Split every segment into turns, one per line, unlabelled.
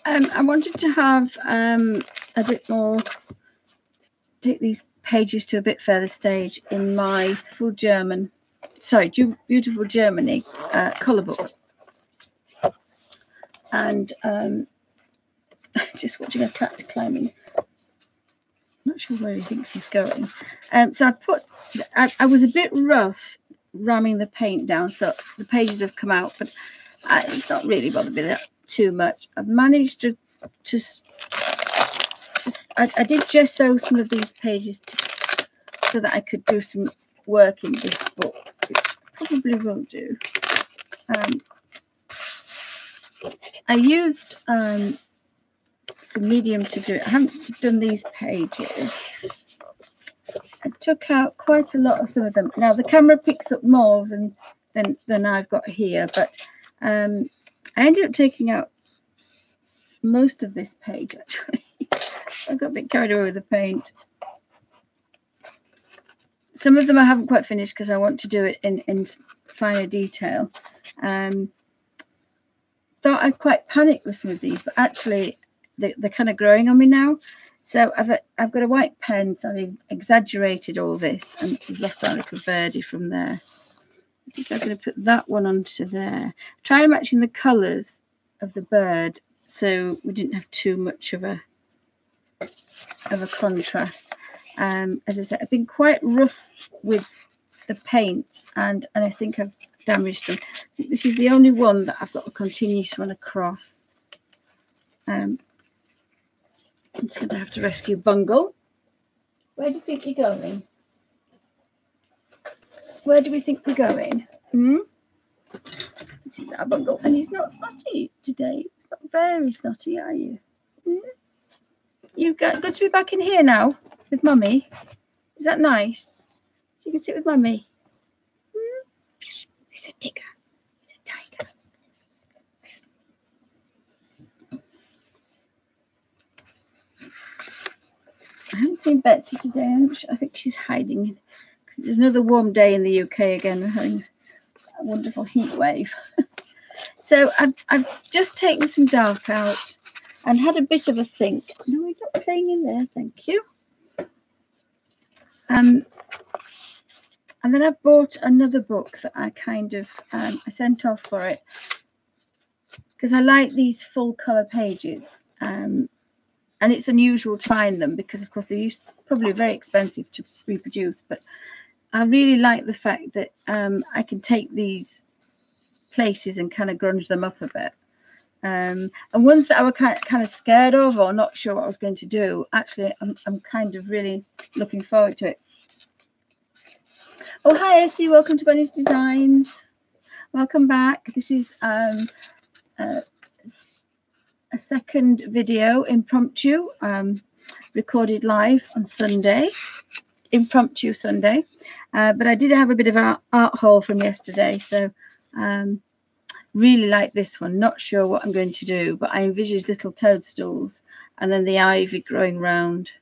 I wanted to have a bit more, take these pages to a bit further stage in my Beautiful Germany colour book. And just watching a cat climbing. Not sure where he thinks he's going. So I was a bit rough ramming the paint down, so the pages have come out, but it's not really bothered me that too much. I've managed to I did gesso some of these pages so that I could do some work in this book, which I probably will do. I used some medium to do it. I haven't done these pages. I took out quite a lot of some of them. Now the camera picks up more than I've got here, but I ended up taking out most of this page actually. I got a bit carried away with the paint. Some of them I haven't quite finished because I want to do it in finer detail. Thought I'd quite panicked with some of these, but actually they're kind of growing on me now. So I've got a white pen, so I've exaggerated all this, and we've lost our little birdie from there. I think I was going to put that one onto there. Try to match in the colours of the bird, so we didn't have too much of a contrast. As I said, I've been quite rough with the paint, and I think I've damaged them. I think this is the only one that I've got a continuous one across. I'm just going to have to rescue Bungle. Where do you think you're going? Where do we think we're going? This is our Bungle, and he's not snotty today. He's not very snotty, are you? You've got good to be back in here now with Mummy. Is that nice? You can sit with Mummy. He's a digger. He's a tiger. I haven't seen Betsy today. I think she's hiding because it's another warm day in the UK again. We're having a wonderful heat wave. So I've just taken some dark out and had a bit of a think. No, we're not playing in there. Thank you. And then I bought another book that I kind of I sent off for it because I like these full colour pages. And it's unusual to find them because, of course, they're probably very expensive to reproduce. But I really like the fact that I can take these places and kind of grunge them up a bit. And ones that I was kind of scared of or not sure what I was going to do, actually, I'm kind of really looking forward to it. Oh, hi, Essie. Welcome to Bunny's Designs. Welcome back. This is a second video, impromptu, recorded live on Sunday, impromptu Sunday. But I did have a bit of art haul from yesterday, so really like this one. Not sure what I'm going to do, but I envisaged little toadstools and then the ivy growing round.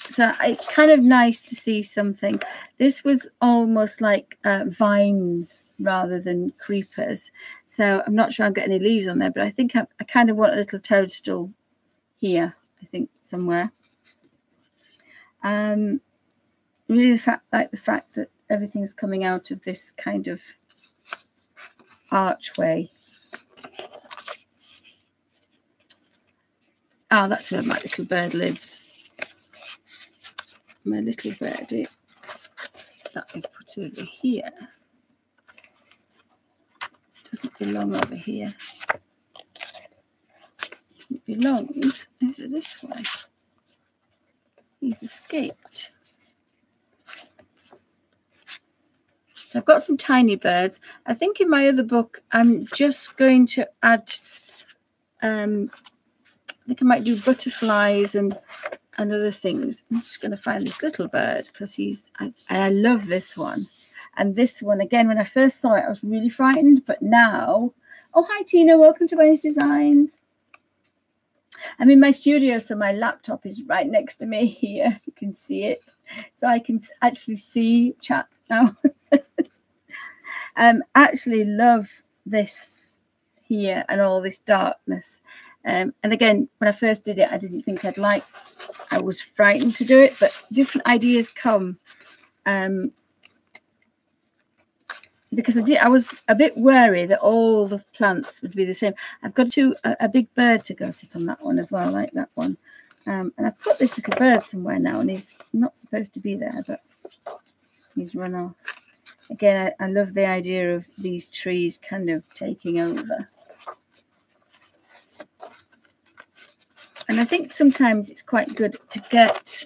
So it's kind of nice to see something. This was almost like vines rather than creepers. So I'm not sure I'll get any leaves on there, but I think I kind of want a little toadstool here, I think, somewhere. Really like the fact that everything's coming out of this kind of archway. Oh, that's where my little bird lives. My little birdie that I put over here doesn't belong over here. It belongs over this way. He's escaped. So I've got some tiny birds. I think in my other book I'm just going to add I think I might do butterflies and other things. I'm just going to find this little bird because I love this one. And this one, again, when I first saw it, I was really frightened. But now, oh, hi, Tina. Welcome to Bunny's Designs. I'm in my studio, so my laptop is right next to me here. You can see it. So I can actually see chat now. Actually love this here and all this darkness. And again, when I first did it, I didn't think I'd liked. I was frightened to do it, but different ideas come. Because I was a bit wary that all the plants would be the same. I've got a big bird to go sit on that one as well, like that one. And I've put this little bird somewhere now, and he's not supposed to be there, but he's run off. Again, I love the idea of these trees kind of taking over. And I think sometimes it's quite good to get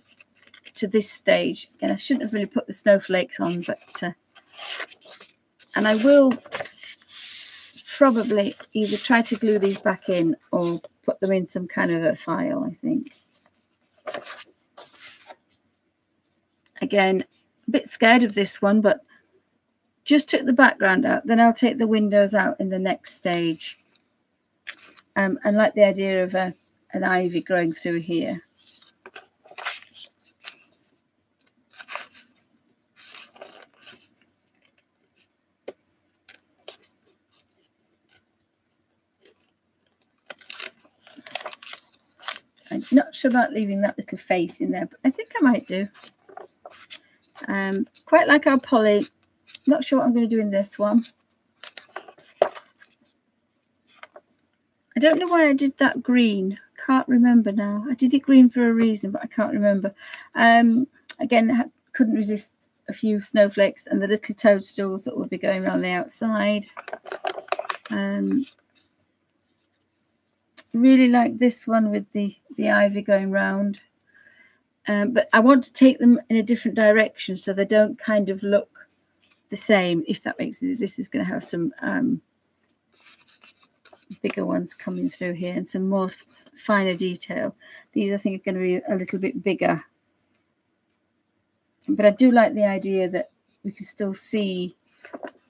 to this stage. Again, I shouldn't have really put the snowflakes on, but and I will probably either try to glue these back in or put them in some kind of a file, I think. Again, a bit scared of this one, but just took the background out. Then I'll take the windows out in the next stage. And like the idea of an ivy growing through here. I'm not sure about leaving that little face in there, but I think I might do. Quite like our Polly. Not sure what I'm going to do in this one. I don't know why I did that green. Can't remember now. I did it green for a reason, but I can't remember. Again, I couldn't resist a few snowflakes and the little toadstools that will be going around the outside. Really like this one with the ivy going round. But I want to take them in a different direction so they don't kind of look the same, if that makes sense. This is going to have some bigger ones coming through here and some more finer detail. These I think are going to be a little bit bigger. But I do like the idea that we can still see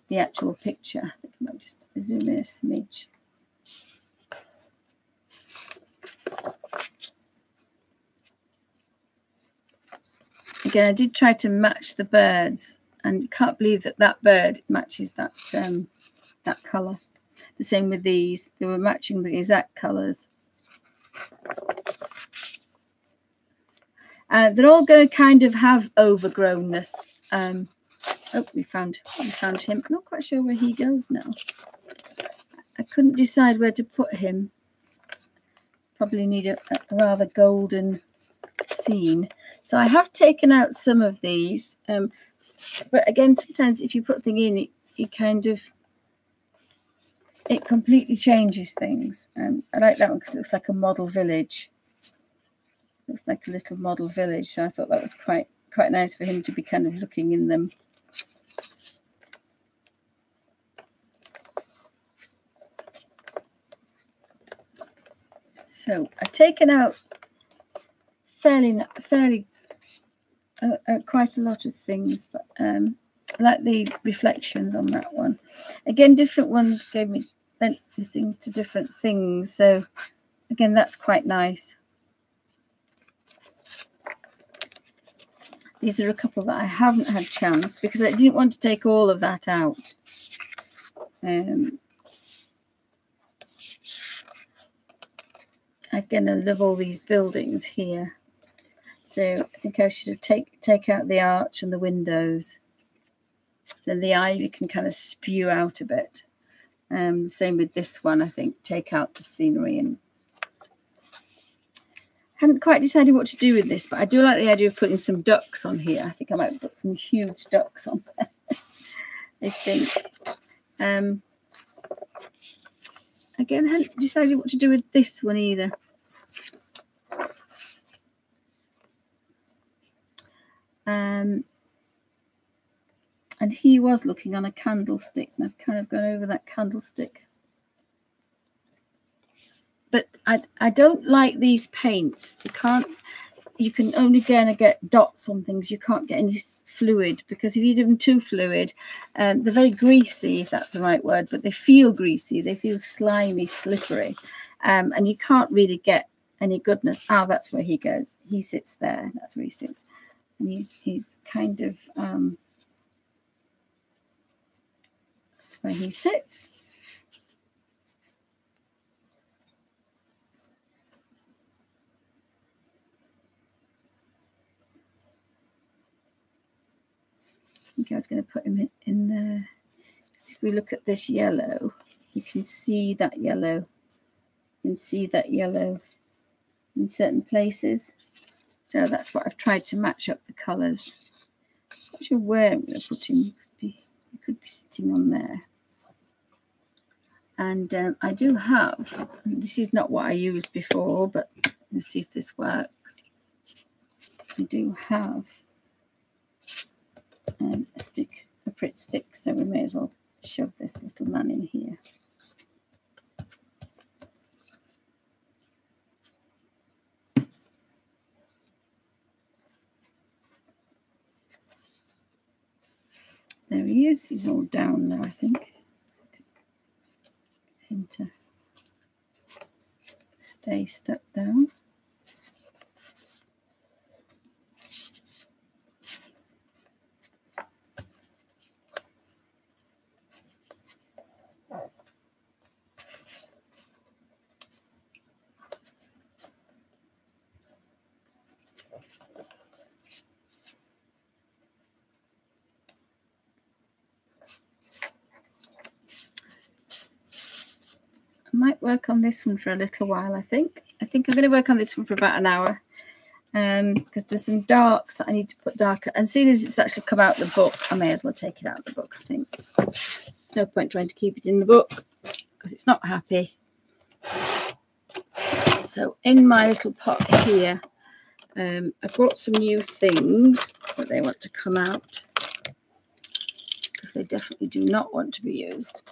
the actual picture. I think I might just zoom in a smidge. Again, I did try to match the birds, and you can't believe that that bird matches that that colour. The same with these; they were matching the exact colours. They're all going to kind of have overgrownness. Oh, we found him. I'm not quite sure where he goes now. I couldn't decide where to put him. Probably need a rather golden scene. So I have taken out some of these, but again, sometimes if you put something in, it completely changes things. I like that one because it looks like a model village. Looks like a little model village. So I thought that was quite nice for him to be kind of looking in them. So I've taken out fairly quite a lot of things, but I like the reflections on that one. Again, different ones gave me anything to different things, so again, that's quite nice. These are a couple that I haven't had chance because I didn't want to take all of that out. Again, I love all these buildings here. So I think I should have take out the arch and the windows. Then the ivy can kind of spew out a bit. Same with this one, I think. Take out the scenery. And hadn't quite decided what to do with this, but I do like the idea of putting some ducks on here. I think I might put some huge ducks on there. I think. Again, I hadn't decided what to do with this one either. And he was looking on a candlestick, and I've kind of gone over that candlestick. But I don't like these paints. You can only kind of get dots on things. You can't get any fluid, because if you do them too fluid, they're very greasy, if that's the right word, but they feel greasy. They feel slimy, slippery, and you can't really get any goodness. Ah, that's where he goes. He sits there. That's where he sits. And he's kind of that's where he sits. I was going to put him in there. If we look at this yellow, you can see that yellow. You can see that yellow in certain places. So that's what I've tried to match up the colours. Not sure where I'm going to put him. He could be sitting on there. And I do have, this is not what I used before, but let's see if this works. I do have a Pritt stick, so we may as well shove this little man in here. There he is. He's all down now, I think. Him to stay stuck down. I might work on this one for a little while, I think. I'm going to work on this one for about an hour. Because there's some darks that I need to put darker. And as soon as it's actually come out of the book, I may as well take it out of the book, I think. There's no point trying to keep it in the book because it's not happy. So in my little pot here, I've brought some new things that they want to come out because they definitely do not want to be used.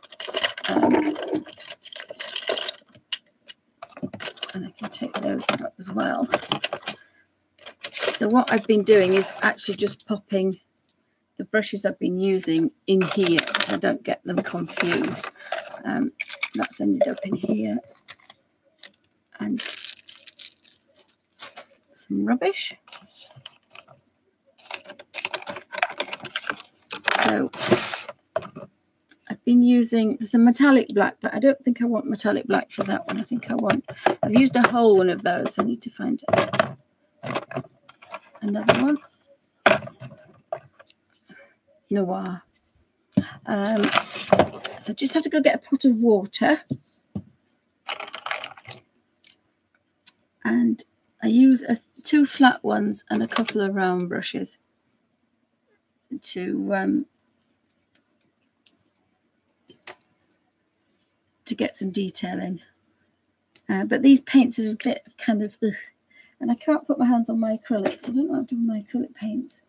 And I can take those out as well. So what I've been doing is actually just popping the brushes I've been using in here so I don't get them confused. That's ended up in here. And some rubbish. So I've been using, there's a metallic black, but I don't think I want metallic black for that one. I think I've used a whole one of those. I need to find another one. Noir. So I just have to go get a pot of water. And I use two flat ones and a couple of round brushes to get some detail in. But these paints are a bit kind of ugh, and I can't put my hands on my acrylics. I don't know how to do my acrylic paints.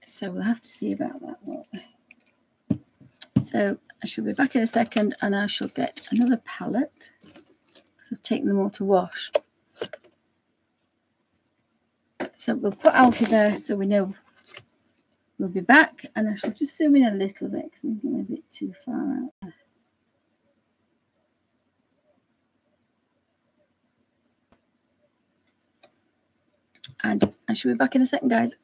So we'll have to see about that, won't we? So I shall be back in a second and I shall get another palette because I've taken them all to wash. So we'll put Alfie there so we know we'll be back, and I shall just zoom in a little bit because I'm going a bit too far out. And I shall be back in a second, guys.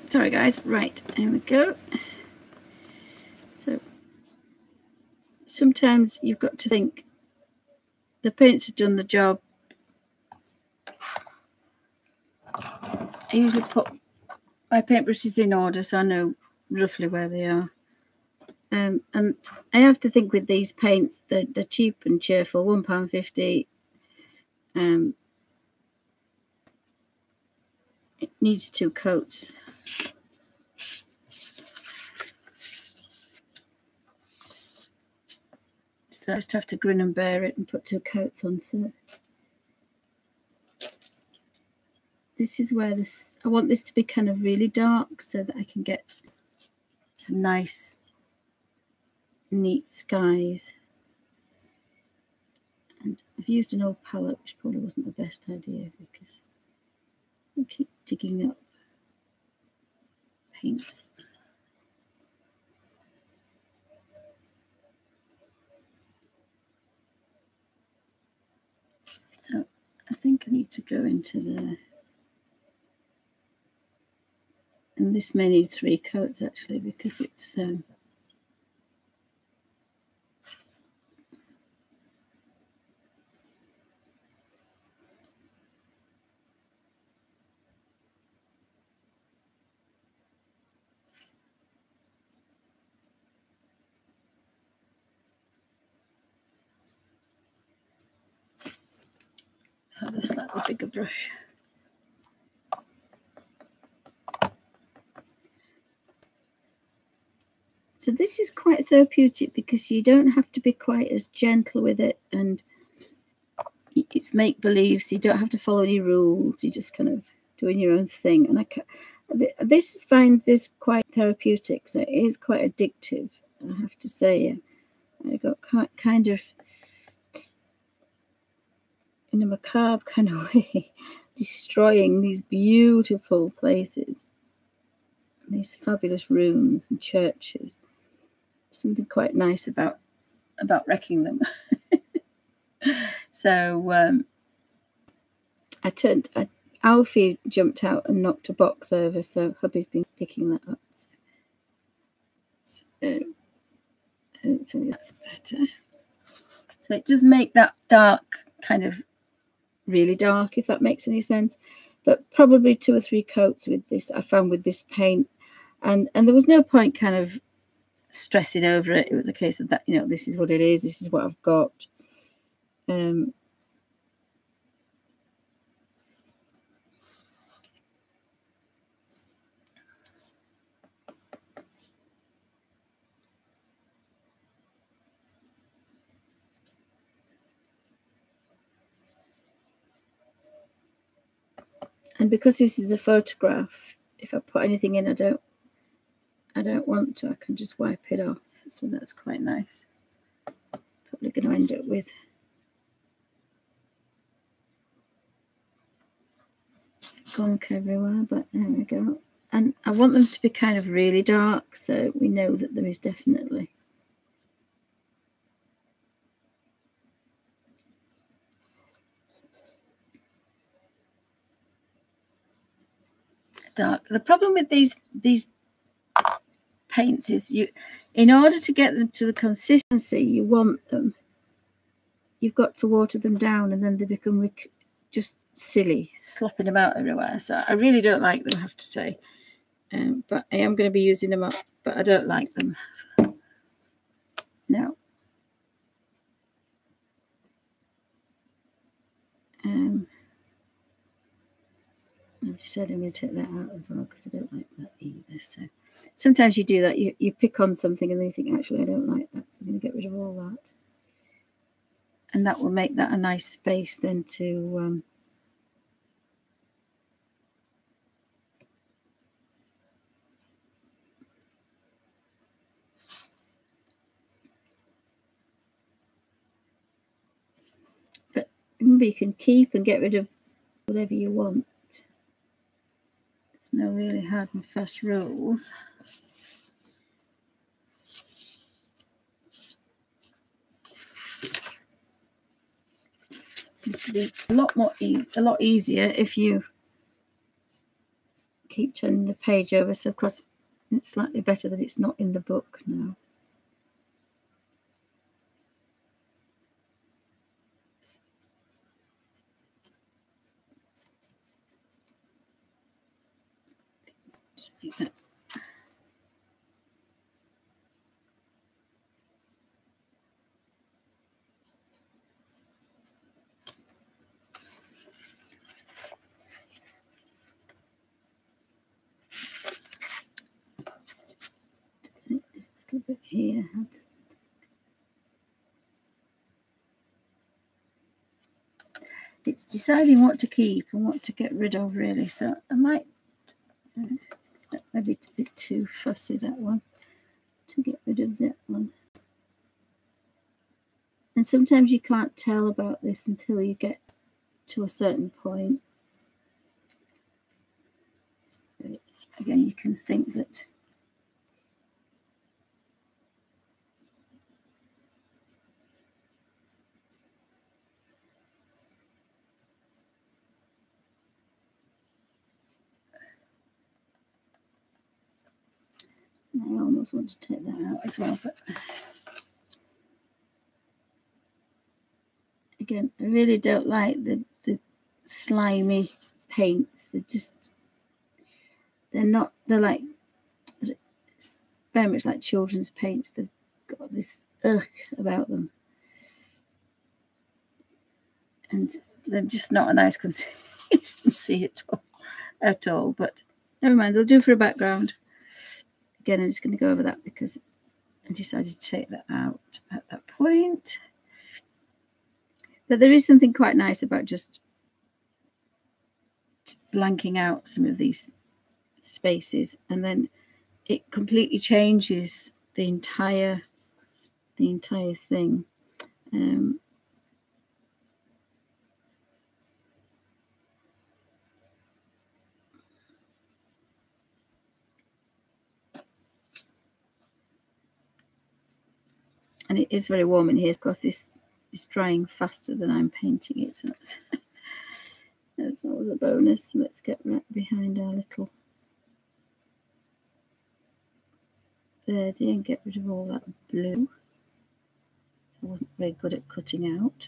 Sorry guys, right, here we go. So sometimes you've got to think the paints have done the job. I usually put my paintbrushes in order so I know roughly where they are. And I have to think with these paints, they're cheap and cheerful, £1.50. It needs 2 coats. So I just have to grin and bear it and put 2 coats on. So this is where I want this to be kind of really dark so that I can get some nice, neat skies. And I've used an old palette, which probably wasn't the best idea because I keep digging up paint. So I think I need to go into there. And this may need 3 coats actually because it's have a slightly bigger brush. So this is quite therapeutic because you don't have to be quite as gentle with it, and it's make-believe, so you don't have to follow any rules. You're just kind of doing your own thing. And this finds this quite therapeutic, so it is quite addictive, I have to say. I got kind of, in a macabre kind of way, destroying these beautiful places, these fabulous rooms and churches. Something quite nice about wrecking them. So Alfie jumped out and knocked a box over, so hubby's been picking that up. So hopefully that's better. So it does make that dark kind of really dark, if that makes any sense. But probably 2 or 3 coats with this, I found, with this paint. And there was no point kind of stressing over it. It was a case of that, you know, this is what it is, this is what I've got. And because this is a photograph, if I put anything in I don't want to, I can just wipe it off. So that's quite nice. Probably going to end up with gunk everywhere, but there we go. And I want them to be kind of really dark, so we know that there is definitely dark. The problem with these paints is in order to get them to the consistency you want them, you've got to water them down, and then they become just silly, slopping about everywhere. So I really don't like them, I have to say. But I am going to be using them up, but I don't like them. Now, I've decided I'm going to take that out as well because I don't like that either. So sometimes you do that, you pick on something and then you think, actually I don't like that, so I'm going to get rid of all that. And that will make that a nice space then to but remember, you can keep and get rid of whatever you want. There's no really hard and fast rules. It seems to be a lot easier if you keep turning the page over. So, of course, it's slightly better that it's not in the book now. Just like that. This little bit here. It's deciding what to keep and what to get rid of, really. So I might, maybe a bit too fussy, that one, to get rid of that one. And sometimes you can't tell about this until you get to a certain point. So again, you can think that I almost want to take that out as well, but again, I really don't like the slimy paints. They're like very much like children's paints. They've got this about them, and they're just not a nice consistency at all. But never mind, they'll do for a background. Again, I'm just going to go over that because I decided to take that out at that point. But there is something quite nice about just blanking out some of these spaces, and then it completely changes the entire thing. And it is very warm in here. Of course, this is drying faster than I'm painting it, so that's always a bonus. So let's get right behind our little birdie and get rid of all that blue. I wasn't very good at cutting out.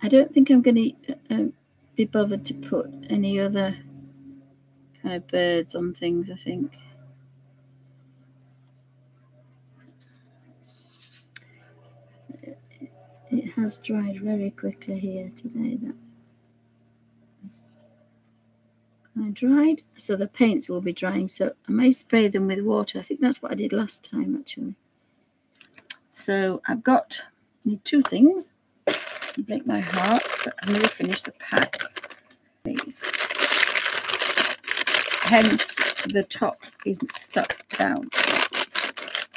I don't think I'm going to be bothered to put any other kind of birds on things, I think. It has dried very quickly here today. That is kind of dried. So the paints will be drying. So I may spray them with water. I think that's what I did last time, actually. So I've got two things. Break my heart, but I've nearly finished the pack. These. Hence, the top isn't stuck down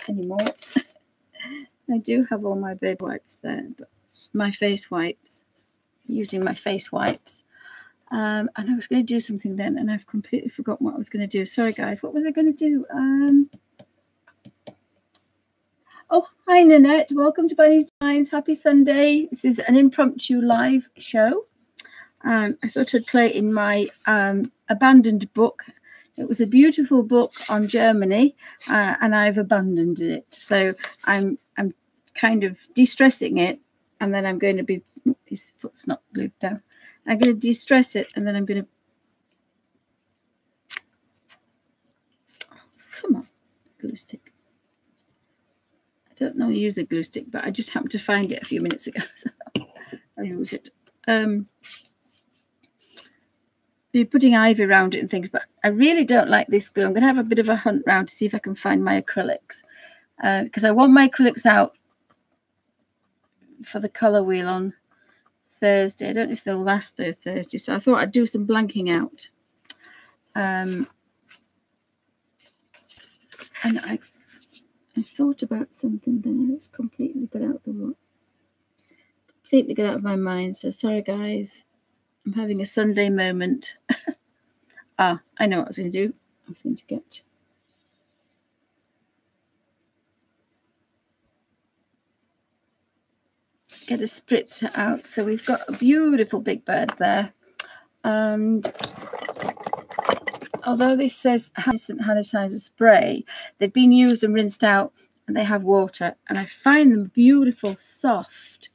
anymore. I do have all my baby wipes there, but my face wipes, using my face wipes. And I was going to do something then, and I've completely forgotten what I was going to do. Sorry, guys. What was I going to do? Oh, hi, Nanette. Welcome to Bunny's Designs. Happy Sunday. This is an impromptu live show. I thought I'd play in my abandoned book. It was a beautiful book on Germany, and I've abandoned it. So I'm kind of de-stressing it, and then I'm going to be, his foot's not glued down. I'm going to de-stress it, and then I'm going to, come on, glue stick. I don't know how to use a glue stick, but I just happened to find it a few minutes ago, so I'll use it. Be putting ivy around it and things, but I really don't like this glue. I'm going to have a bit of a hunt round to see if I can find my acrylics, because I want my acrylics out for the colour wheel on Thursday. I don't know if they'll last there Thursday, so I thought I'd do some blanking out. And I thought about something, then it's completely got out of my mind. So sorry, guys. I'm having a Sunday moment. I know what I was going to do. I was going to get get a spritzer out. So we've got a beautiful big bird there. And although this says instant hand sanitizer spray, they've been used and rinsed out and they have water. And I find them beautiful, soft,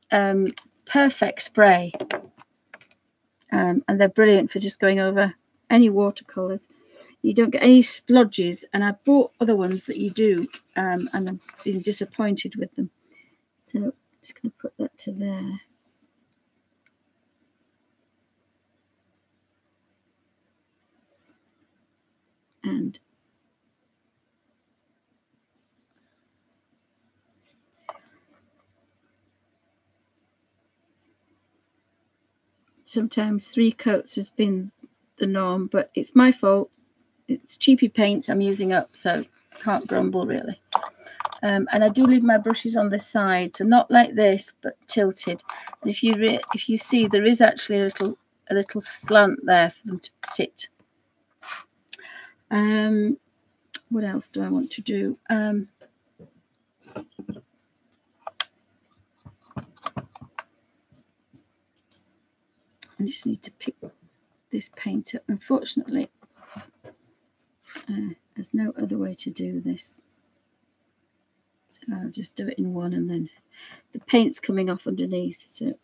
perfect spray. And they're brilliant for just going over any watercolours. You don't get any splodges, and I bought other ones that you do, and I've been disappointed with them. So I'm just going to put that to there. And sometimes 3 coats has been the norm, but it's my fault. It's cheapy paints I'm using up, so can't grumble really. And I do leave my brushes on the side, so not like this, but tilted. And if you see, there is actually a little slant there for them to sit. What else do I want to do? I just need to pick this paint up. Unfortunately, there's no other way to do this. So I'll just do it in one, and then the paint's coming off underneath, so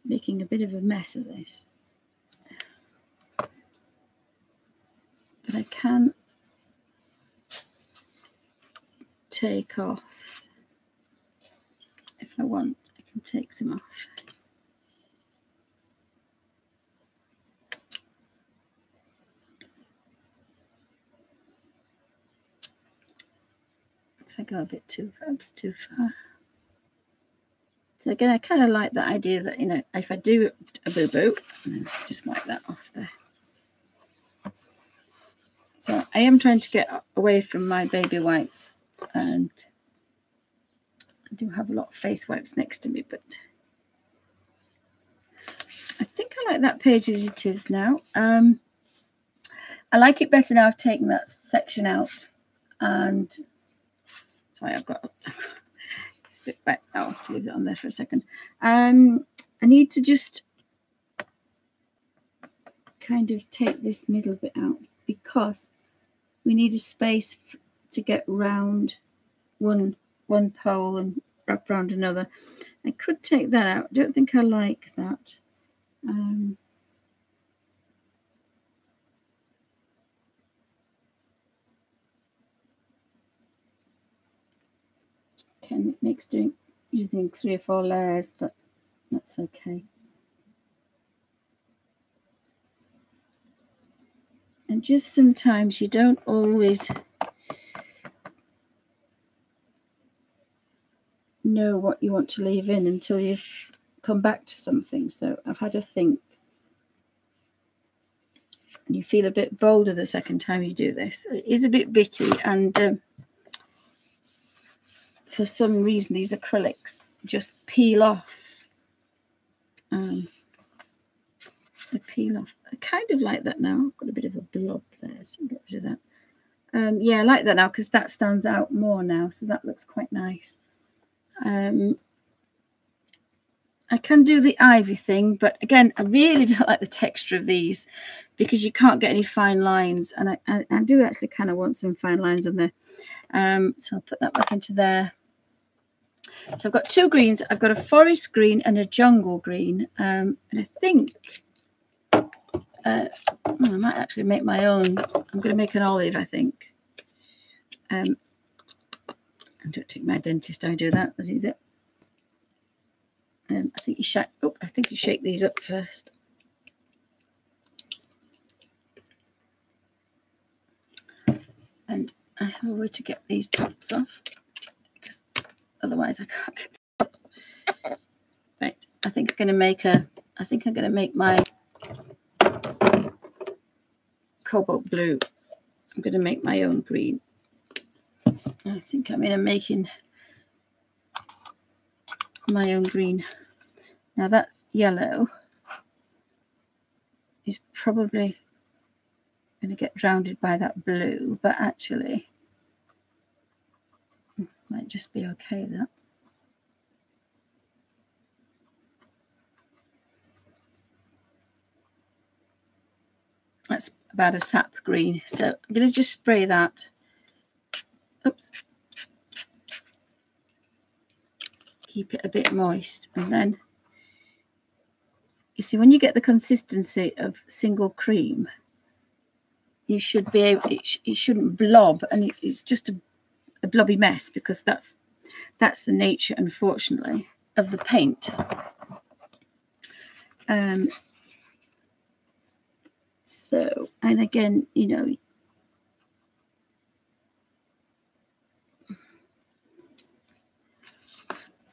making a bit of a mess of this. But I can take off, if I want, I can take some off. If I go a bit too far. So again, I kind of like that idea that, you know, if I do a boo-boo, then just wipe that off there. So I am trying to get away from my baby wipes, and I do have a lot of face wipes next to me, but I think I like that page as it is now. I like it better now. I've taken that section out, and sorry, I've got it's a bit wet. I'll have to leave it on there for a second. I need to just kind of take this middle bit out because we need a space to get round one pole and wrap around another. I could take that out. I don't think I like that. It makes using 3 or 4 layers, but that's okay. And just sometimes you don't always know what you want to leave in until you've come back to something. So I've had a think, and you feel a bit bolder the second time you do this. It is a bit bitty, and for some reason these acrylics just peel off. They peel off. I kind of like that now. I've got a bit of a blob there, so I'll get rid of that. Yeah, I like that now because that stands out more now, so that looks quite nice. I can do the ivy thing, but again, I really don't like the texture of these because you can't get any fine lines, and I do actually kind of want some fine lines on there. So I'll put that back into there. So I've got 2 greens. I've got a forest green and a jungle green, and I think I might actually make my own. I'm going to make an olive, I think. I don't take my dentist. I do that. That's easy. I think you shake. Oh, I think you shake these up first. And I have a way to get these tops off because otherwise I can't get them. Right. I think I'm going to make I think I'm going to make my cobalt blue. I'm going to make my own green. I think I'm making my own green. Now that yellow is probably going to get drowned by that blue, but actually Might just be okay, that. That's about a sap green. So I'm going to just spray that. Oops. Keep it a bit moist. And then, you see, when you get the consistency of single cream, you should be able, it shouldn't blob, and it's just a blobby mess, because that's the nature, unfortunately, of the paint. So, and again, you know,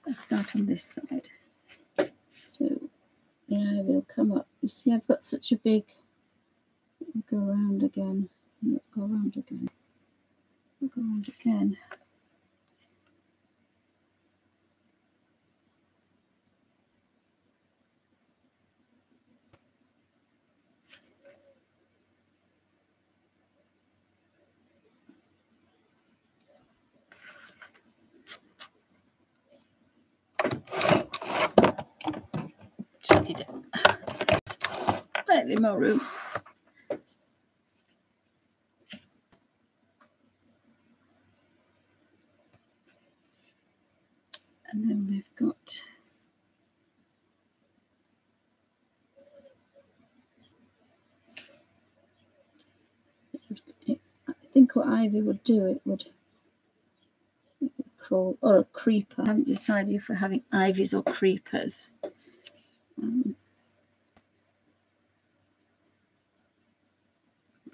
I'll start on this side. So the ivy will come up. You see, I've got such a big, go around again, go around again, go around again. Slightly more room. And then we've got I think what ivy would do, it would crawl, or a creeper. I haven't decided if we're having ivies or creepers.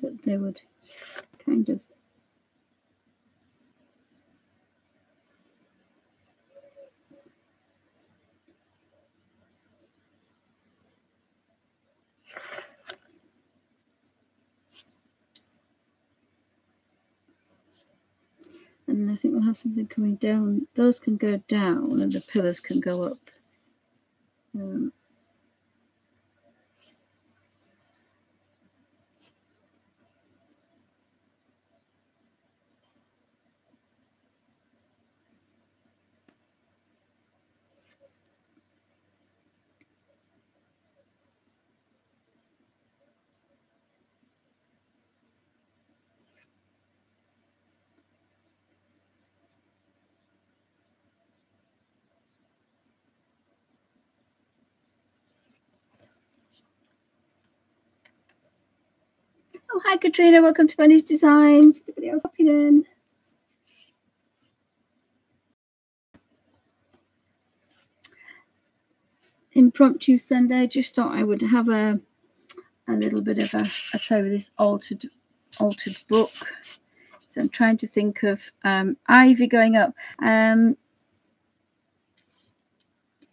But they would kind of and I think we'll have something coming down. Those can go down and the pillars can go up. Oh, hi Katrina, welcome to Bunny's Designs. Everybody else hopping in. Impromptu Sunday. Just thought I would have a little bit of a play with this altered book. So I'm trying to think of ivy going up.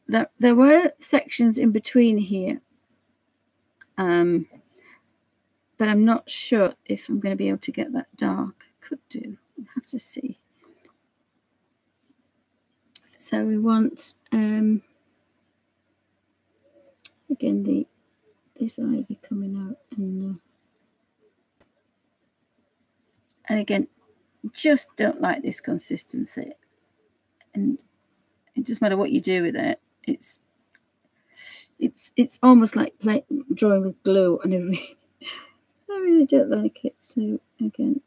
There were sections in between here, but I'm not sure if I'm going to be able to get that dark. Could do. We'll have to see. So we want again this ivy coming out, and again, just don't like this consistency, and it doesn't matter what you do with it. It's almost like drawing with glue, and I really don't like it. So again,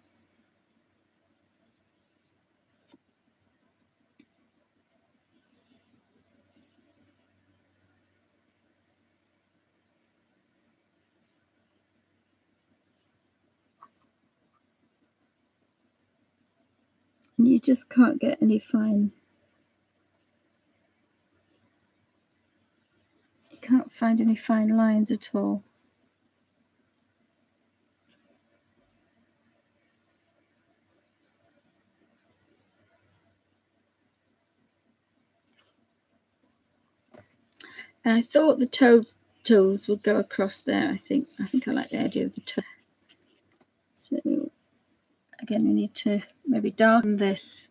and you just can't get any fine. You can't find any fine lines at all. And I thought the toes would go across there. I think I like the idea of the toe. So again, we need to maybe darken this.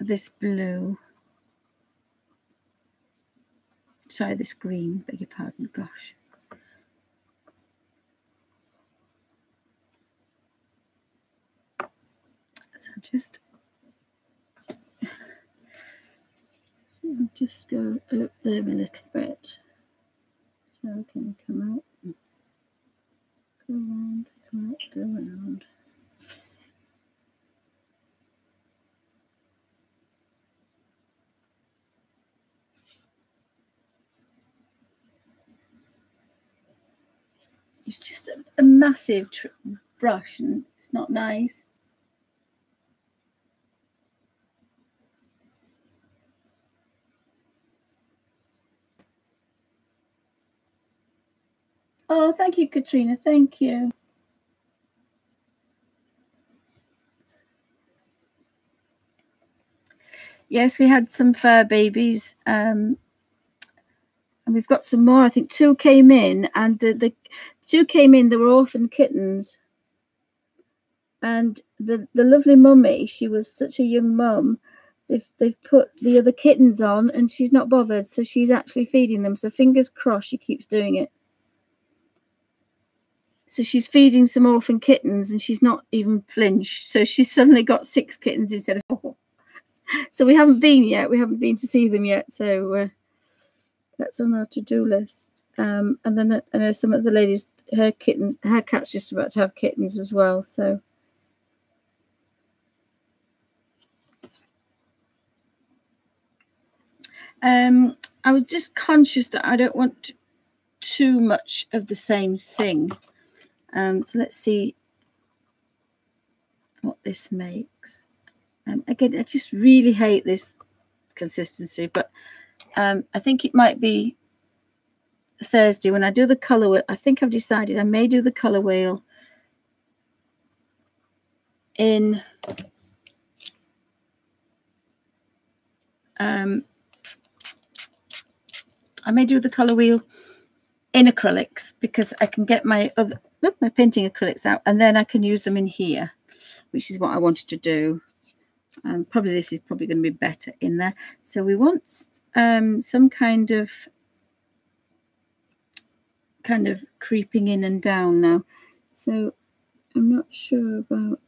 This blue. Sorry, this green, beg your pardon, gosh. just go up there a little bit so I can come out, go around, come out, go around. It's just a massive brush and it's not nice. Oh, thank you, Katrina. Thank you. Yes, we had some fur babies. And we've got some more. I think 2 came in, and the 2 came in. They were orphan kittens. And the lovely mummy, she was such a young mum. They've put the other kittens on, and she's not bothered. So she's actually feeding them. So fingers crossed, she keeps doing it. So she's feeding some orphan kittens, and she's not even flinched. So she's suddenly got 6 kittens instead of 4. So we haven't been yet. We haven't been to see them yet. So that's on our to-do list. And then I know some of the ladies, her cat's just about to have kittens as well. So I was just conscious that I don't want too much of the same thing. So let's see what this makes. Again, I just really hate this consistency, but I think it might be Thursday when I do the colour wheel. I think I've decided I may do the colour wheel in I may do the colour wheel in acrylics because I can get my painting acrylics out and then I can use them in here, which is what I wanted to do. Probably this is probably going to be better in there. So we want some kind of creeping in and down now. So I'm not sure about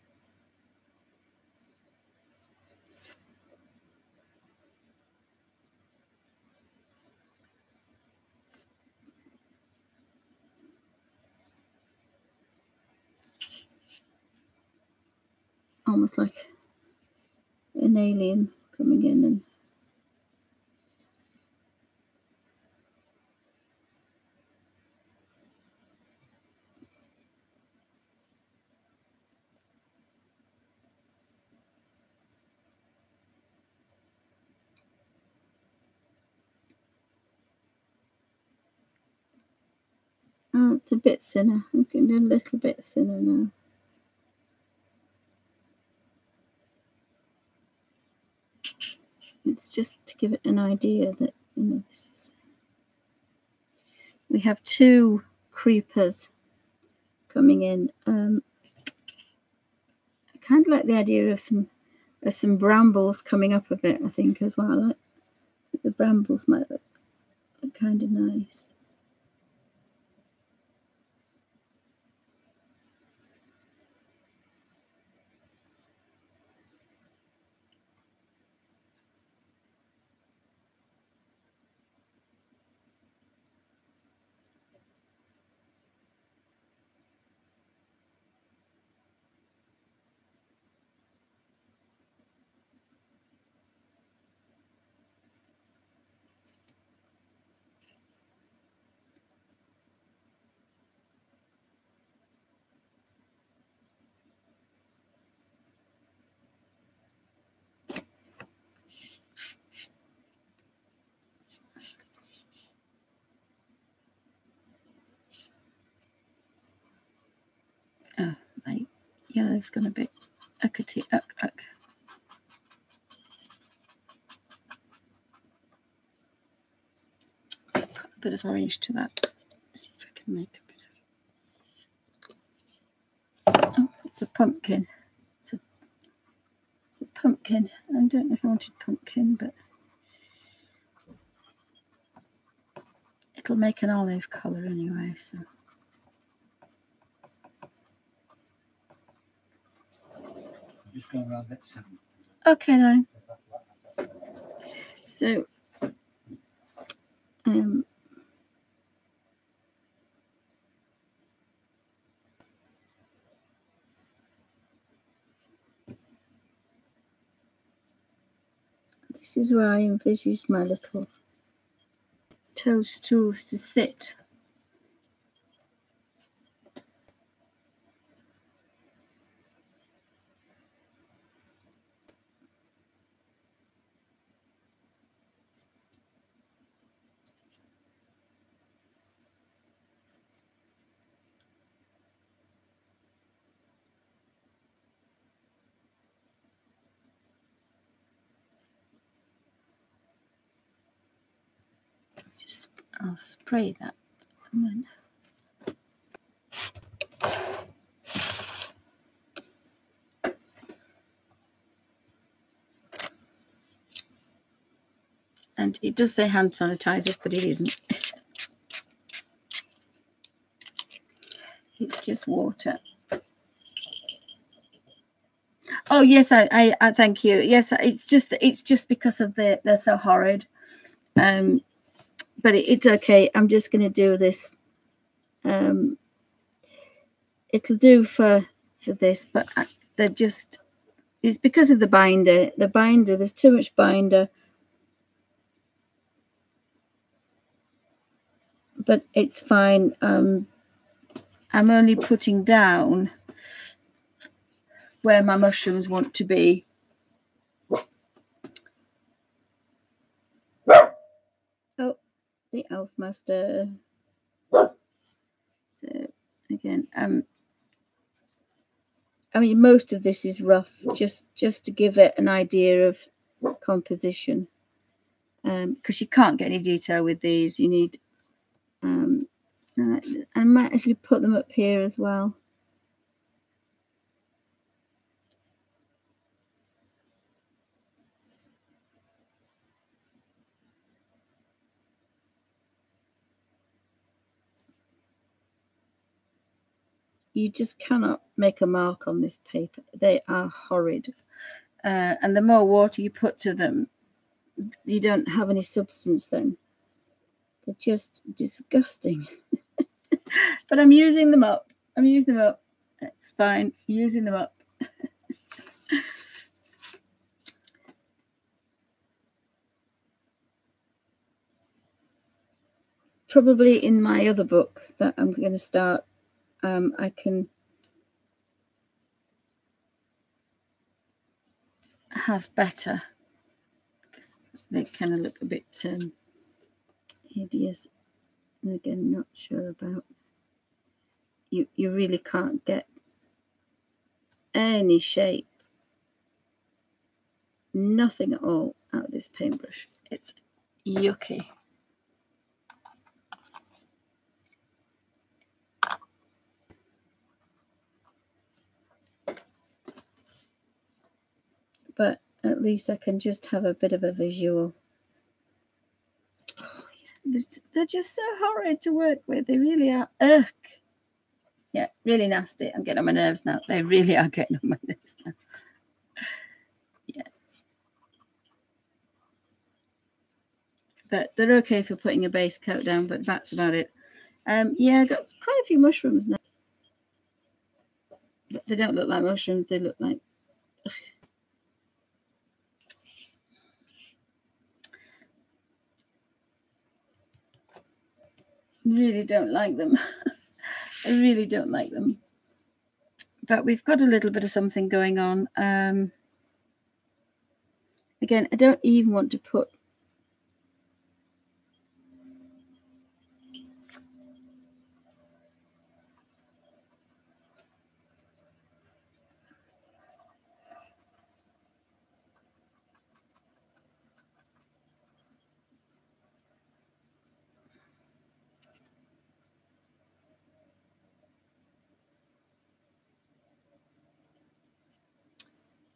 almost like an alien coming in and oh, it's a bit thinner. I'm getting a little bit thinner now. It's just to give it an idea that, you know, this is. We have 2 creepers coming in. I kind of like the idea of some brambles coming up a bit, I think, as well. Like the brambles might look kind of nice. Oh, my yellow's going to be uckety uck uck. Put a bit of orange to that. Let's see if I can make a bit of. Oh, it's a pumpkin. It's a pumpkin. I don't know if I wanted pumpkin, but it'll make an olive colour anyway. So.
I'm just going around next time.
Okay, then. So, this is where I envisaged my little toadstools to sit. I'll spray that. And it does say hand sanitizer, but it isn't. It's just water. Oh yes, I thank you. Yes, it's just because of they're so horrid. But it's okay. I'm just going to do this. It'll do for this, but they're just, it's because of the binder. The binder, there's too much binder. But it's fine. I'm only putting down where my mushrooms want to be. Oh, the elf master. So again, I mean, most of this is rough, just to give it an idea of composition. Because you can't get any detail with these. You need, I might actually put them up here as well. You just cannot make a mark on this paper. They are horrid. And the more water you put to them, you don't have any substance then. They're just disgusting. But I'm using them up. It's fine. I'm using them up. Probably in my other book that I'm going to start, I can have better, because they kind of look a bit hideous. And again, not sure about. You really can't get any shape, nothing at all out of this paintbrush. It's yucky. But at least I can just have a bit of a visual. Oh, yeah. They're just so horrid to work with. They really are. Ugh. Yeah, really nasty. I'm getting on my nerves now. They really are getting on my nerves now. Yeah. But they're okay for putting a base coat down, but that's about it. Yeah, I've got quite a few mushrooms now. But they don't look like mushrooms. They look like... Ugh. Really don't like them. I really don't like them. But we've got a little bit of something going on. Again, I don't even want to put...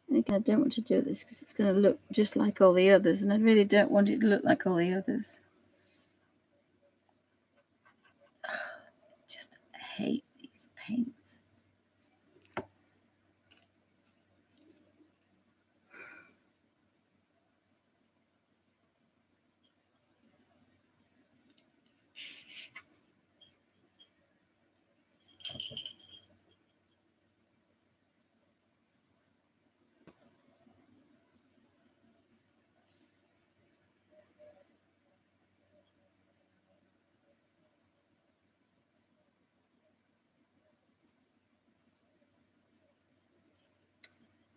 Again, I don't want to do this because it's going to look just like all the others, and I really don't want it to look like all the others. Just hate these paints.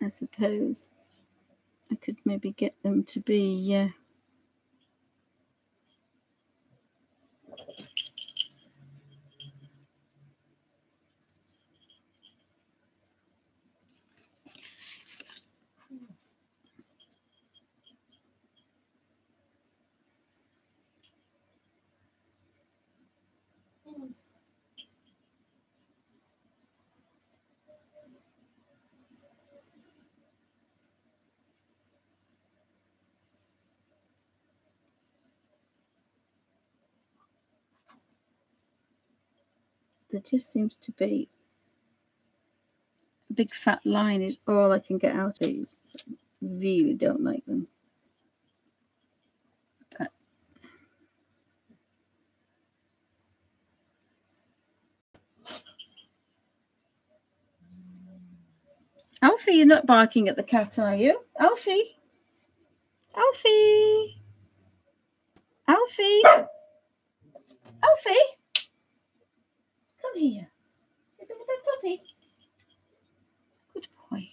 I suppose I could maybe get them to be there just seems to be a big fat line is all I can get out of these. So I really don't like them. But Alfie, you're not barking at the cat, are you? Alfie? Alfie? Alfie? Alfie? Come here. Look at that puppy. Good boy.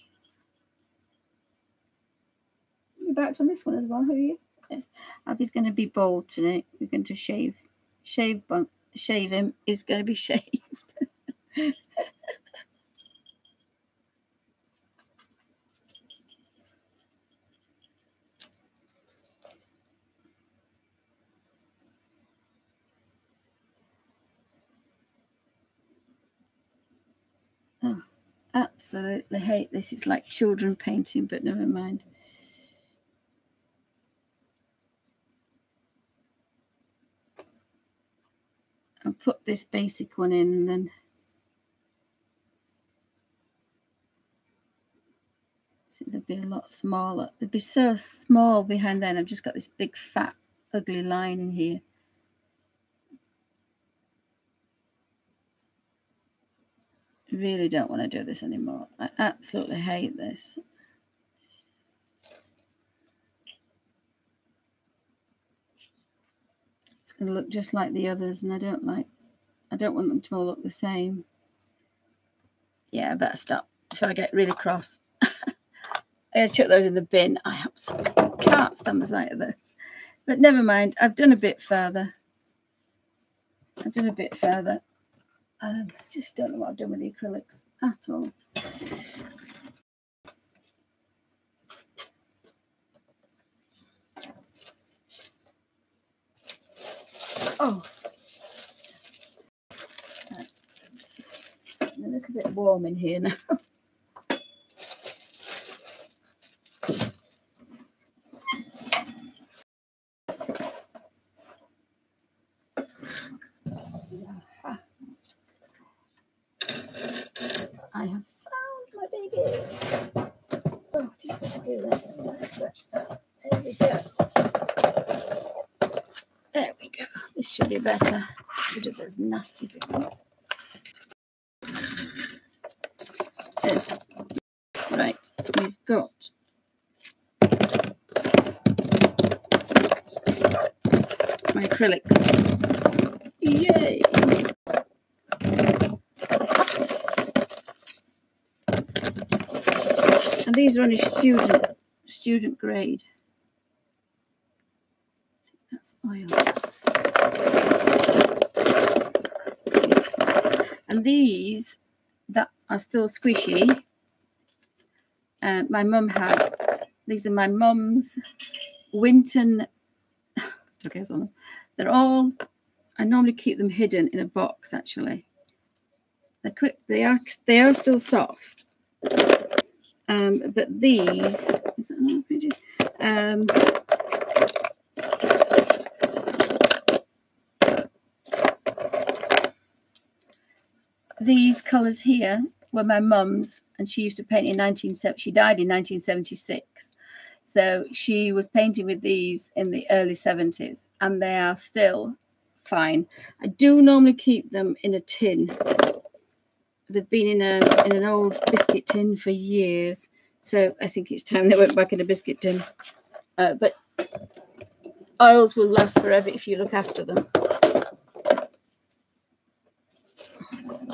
You're back on this one as well, have you? Yes. Alfie's going to be bald tonight. We're going to shave him. Is going to be shaved. Oh, absolutely hate this. It's like children painting, but never mind. I'll put this basic one in and then see, they'll be a lot smaller. They'll be so small behind then. I've just got this big fat ugly line in here. Really don't want to do this anymore. I absolutely hate this. It's going to look just like the others, and I don't want them to all look the same. Yeah, I better stop before I get really cross. I chuck those in the bin. I absolutely can't stand the sight of those. But never mind. I've done a bit further. I just don't know what I've done with the acrylics at all. Oh, it's a little bit warm in here now. I have found my babies. Oh, did you want to do that? Let's scratch that. There we go. There we go. This should be better. Rid of those nasty things. Right, we've got my acrylics. Yay! And these are only student grade. I think that's oil. And these that are still squishy. My mum had. These are my mum's Winton. Okay, so they're all. I normally keep them hidden in a box. Actually, they're quick. They are still soft. But these, is that another picture? These colours here were my mum's, and she used to paint in 1970. She died in 1976, so she was painting with these in the early 70s, and they are still fine. I do normally keep them in a tin. They've been in an old biscuit tin for years, so I think it's time they went back in a biscuit tin. But oils will last forever if you look after them.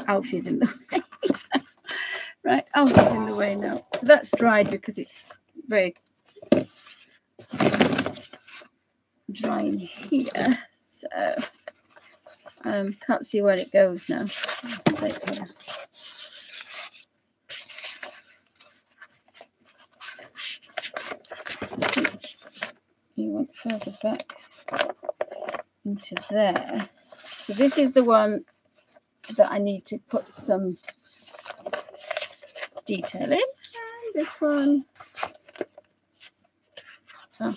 Alfie's in the way. Right, oh, it's in the way now. So that's dried because it's very dry in here. So can't see where it goes now. I'll stay here. You went further back into there. So this is the one that I need to put some detail in. And this one. Oh,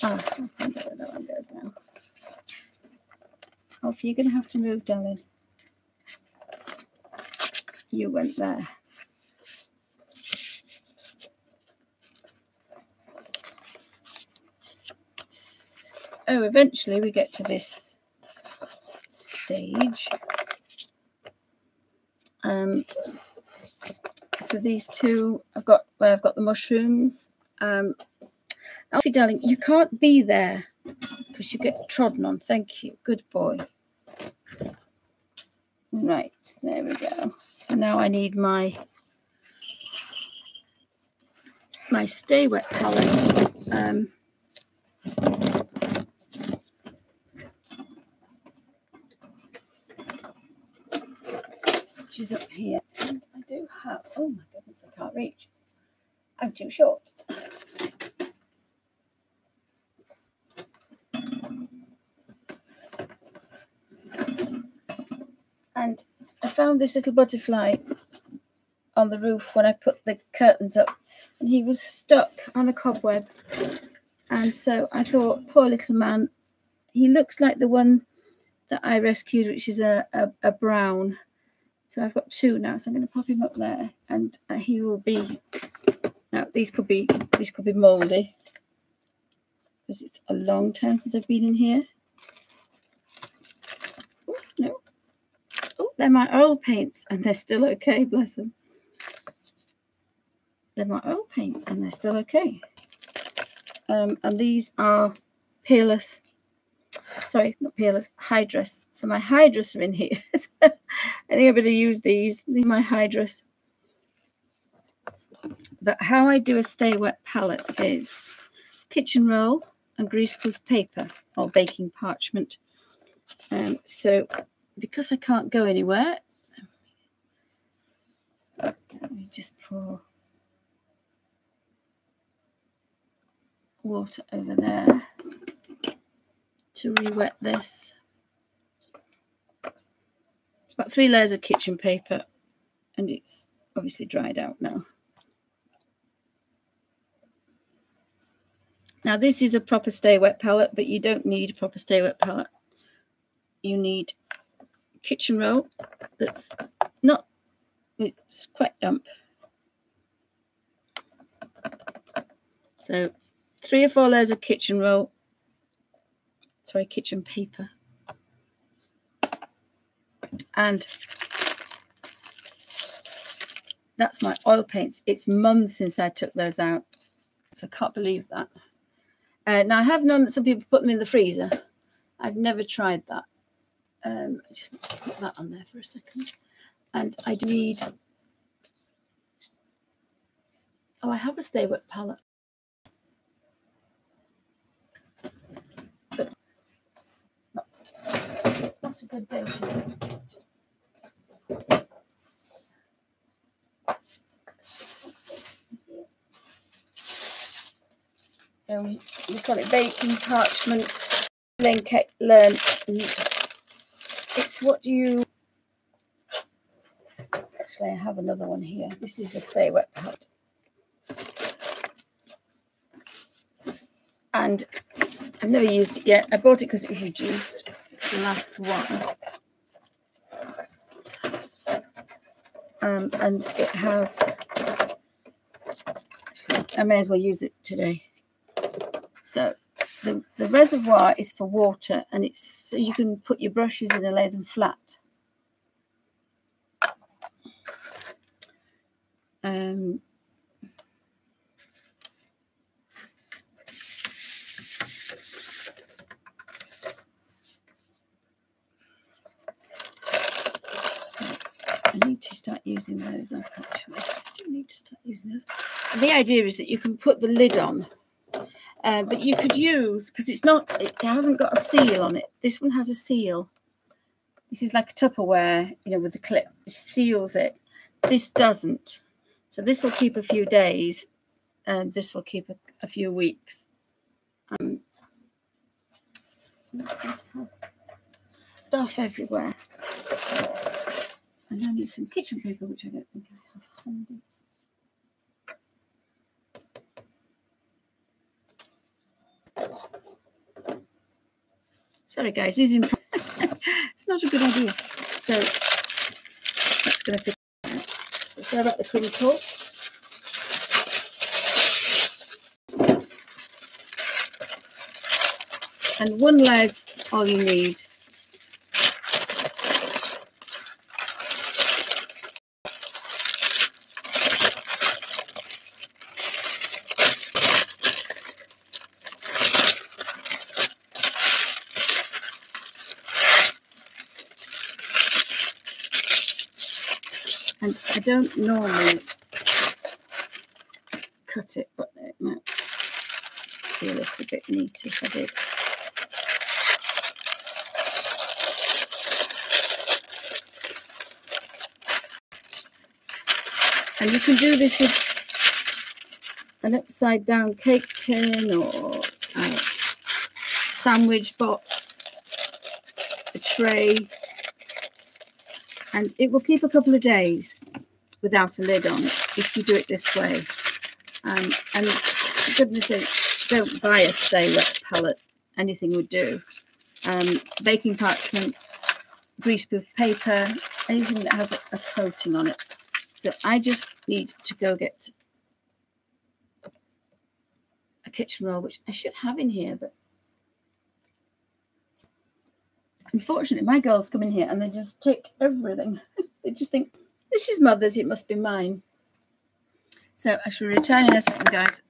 I find out where that one goes now. Oh, you're going to have to move, darling. You went there. Oh, eventually we get to this stage. So these two, I've got the mushrooms. Alfie, darling, you can't be there because you get trodden on. Thank you. Good boy. Right, there we go. So now I need my Stay Wet palette. Which is up here. And I do have, oh my goodness, I can't reach. I'm too short. And I found this little butterfly on the roof when I put the curtains up, and he was stuck on a cobweb. And so I thought, poor little man, he looks like the one that I rescued, which is a brown. So I've got two now, so I'm going to pop him up there, and he will be. Now these could be mouldy because it's a long time since I've been in here. Oh, no. Oh, they're my oil paints, and they're still okay. Bless them. They're my oil paints, and they're still okay. And these are peerless. Sorry, not peerless. Hydrus. So my Hydrus are in here. I think I better use these. These are my Hydrus. But how I do a Stay Wet palette is kitchen roll and greaseproof paper or baking parchment. So because I can't go anywhere, let me just pour water over there to re-wet this. It's about 3 layers of kitchen paper, and it's obviously dried out now. Now this is a proper Stay Wet palette, but you don't need a proper Stay Wet palette. You need a kitchen roll that's not, it's quite damp. So 3 or 4 layers of kitchen roll, sorry, kitchen paper. And that's my oil paints. It's months since I took those out, so I can't believe that. Now I have known that some people put them in the freezer. I've never tried that. Just put that on there for a second. And I need, oh, I have a Stay Wet palette. But it's not a good day today. So we call it baking parchment. Learn. It's what you. Actually, I have another one here. This is a Stay Wet palette, and I've never used it yet. I bought it because it was reduced. The last one, and it has. Actually, I may as well use it today. So the reservoir is for water, and it's so you can put your brushes in and lay them flat. need to start using those up, actually. I do need to start using those. And the idea is that you can put the lid on, but you could use, because it hasn't got a seal on it. This one has a seal. This is like a Tupperware, you know, with a clip. It seals it. This doesn't. So this will keep a few days, and this will keep a few weeks. Stuff everywhere. And I need some kitchen paper, which I don't think I have handy. Sorry, guys, it's not a good idea. So that's going to fit. So sorry about the crinkle. And one layer's all you need. And I don't normally cut it, but it might be a little bit neat if I did. And you can do this with an upside down cake tin or a sandwich box, a tray, and it will keep a couple of days without a lid on it if you do it this way. And for goodness sake, don't buy a stay wet palette. Anything would do. Baking parchment, greaseproof paper, anything that has a coating on it. So I just need to go get a kitchen roll, which I should have in here, but unfortunately my girls come in here and they just take everything. They just think, this is mother's, it must be mine. So I shall return in a second, guys.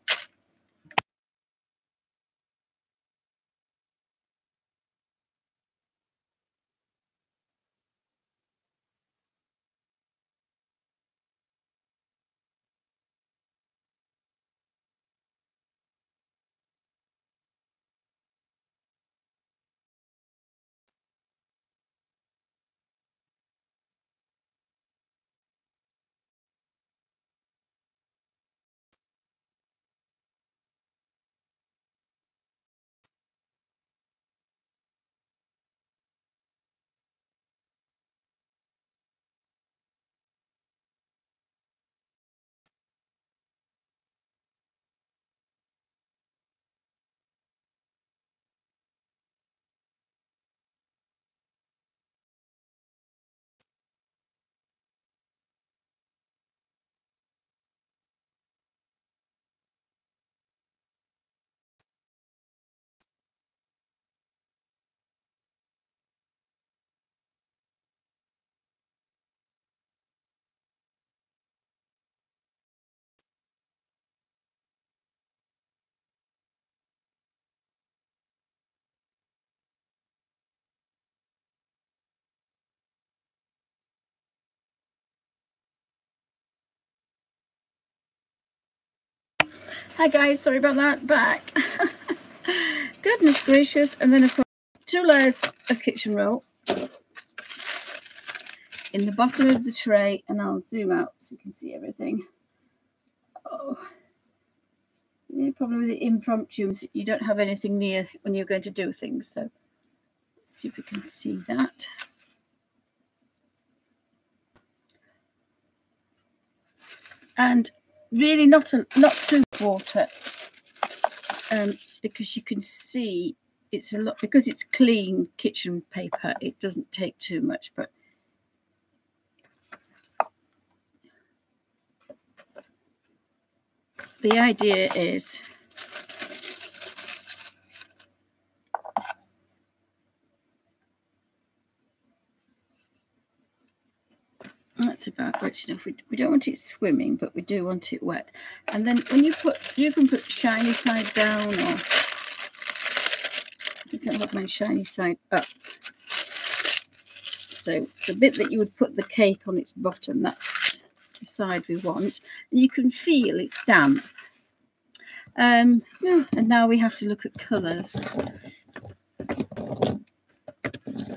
Hi guys, sorry about that, back. Goodness gracious. And then I've got 2 layers of kitchen roll in the bottom of the tray, and I'll zoom out so you can see everything. Oh, the problem with the impromptu is you don't have anything near when you're going to do things. So let's see if we can see that. And really not too water, because you can see it's a lot, because it's clean kitchen paper, it doesn't take too much. But the idea is that's about rich enough. We don't want it swimming, but we do want it wet. And then when you can put shiny side down, or I think I'll have my shiny side up. So the bit that you would put the cake on its bottom, that's the side we want. And you can feel it's damp. And now we have to look at colours.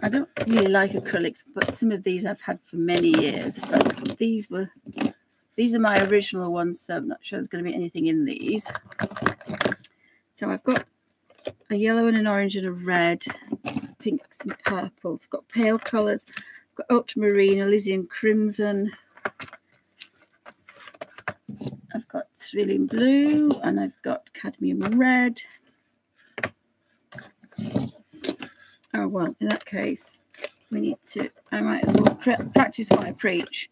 I don't really like acrylics, but some of these I've had for many years. But these are my original ones, so I'm not sure there's going to be anything in these. So I've got a yellow and an orange and a red, pinks and purples. I've got pale colours. I've got ultramarine, Elysian crimson. I've got cerulean blue, and I've got cadmium red. Oh, well, in that case, we need to, I might as well practice what I preach.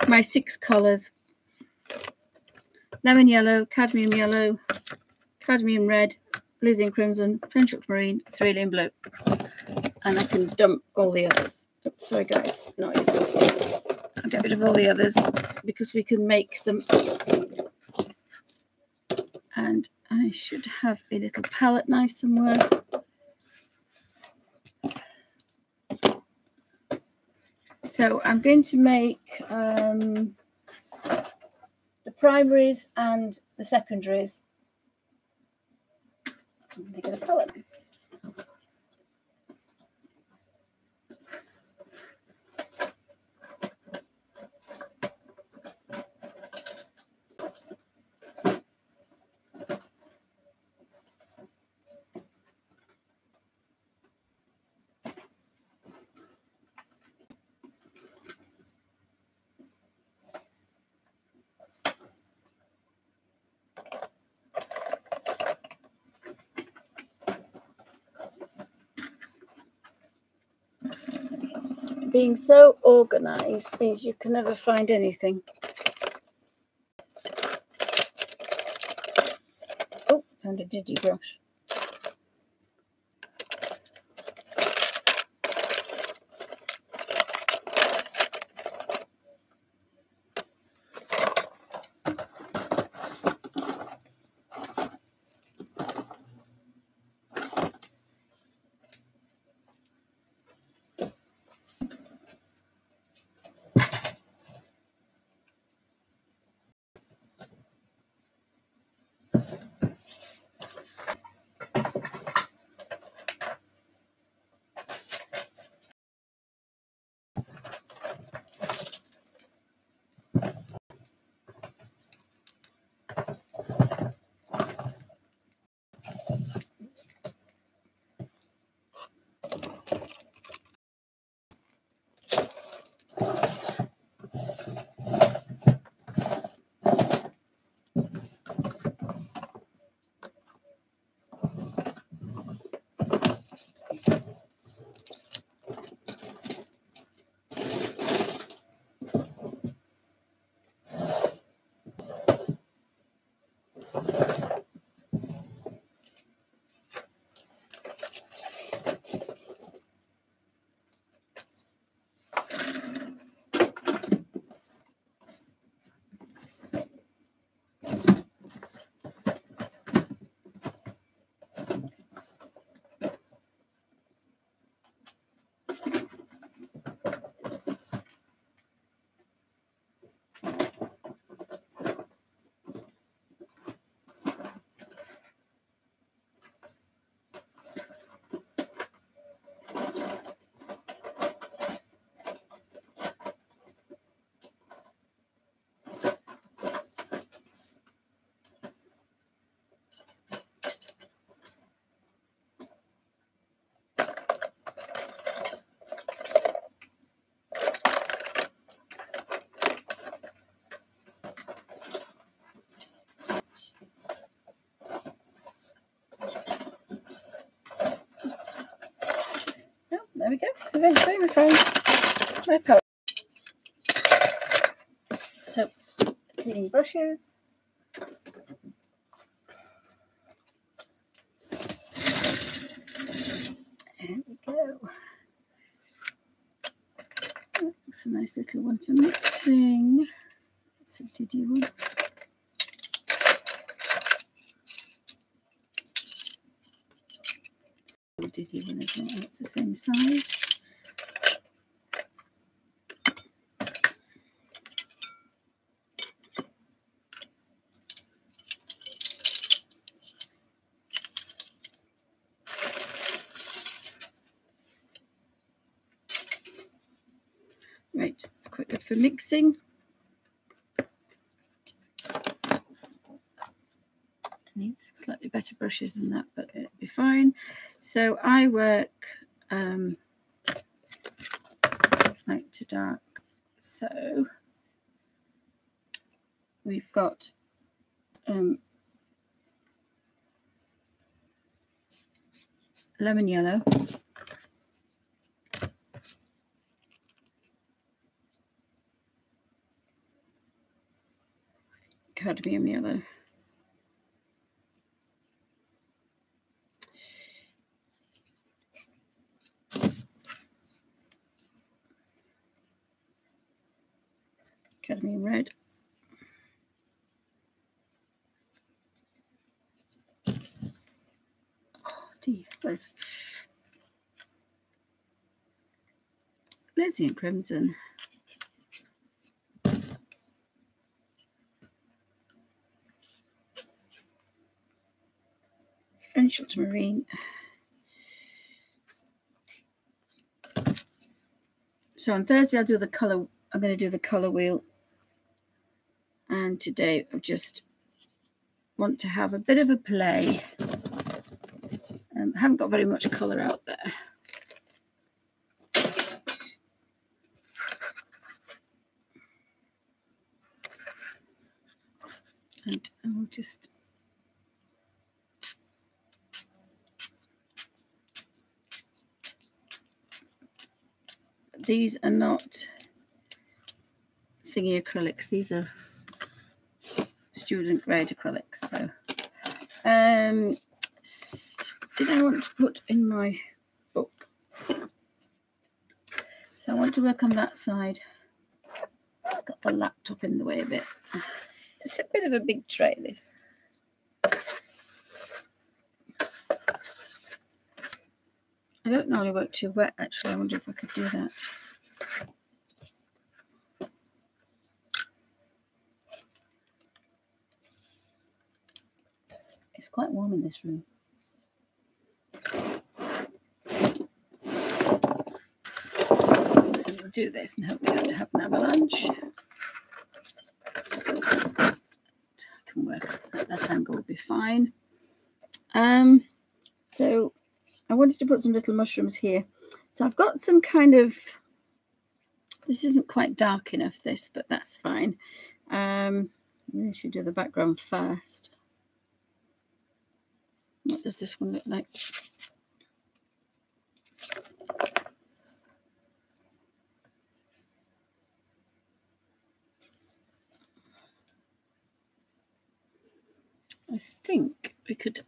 My 6 colours: lemon yellow, cadmium red, Elysian crimson, French ultramarine, cerulean blue. And I can dump all the others. Oops, sorry guys, noise. I'll get rid of all the others because we can make them. And I should have a little palette knife somewhere. So I'm going to make the primaries and the secondaries. I'm going to get a palette. Being so organised means you can never find anything. Oh, found a digi brush. There we go. Eventually we found my palette. So, cleaning brushes. There we go. That's a nice little one for mixing. That's a diddy one. same size. Right, it's quite good for mixing. I need some slightly better brushes than that, but it'll be fine. So I work light to dark. So we've got lemon yellow, cadmium yellow, cadmium red, where's Lysian crimson, French ultramarine. So on Thursday I'll do the colour. I'm going to do the colour wheel, and today I just want to have a bit of a play. I haven't got very much colour out there. And I'll just these are not thingy acrylics, these are student grade acrylics. So did I want to put in my book? So I want to work on that side. It's got the laptop in the way a bit. It's a bit of a big tray, this. I don't normally work too wet, actually. I wonder if I could do that. It's quite warm in this room. So we'll do this and hope we don't have an avalanche. I can work at that angle, will be fine. So I wanted to put some little mushrooms here. So I've got some kind of, this isn't quite dark enough, this, but that's fine. I should do the background first. What does this one look like? I think we could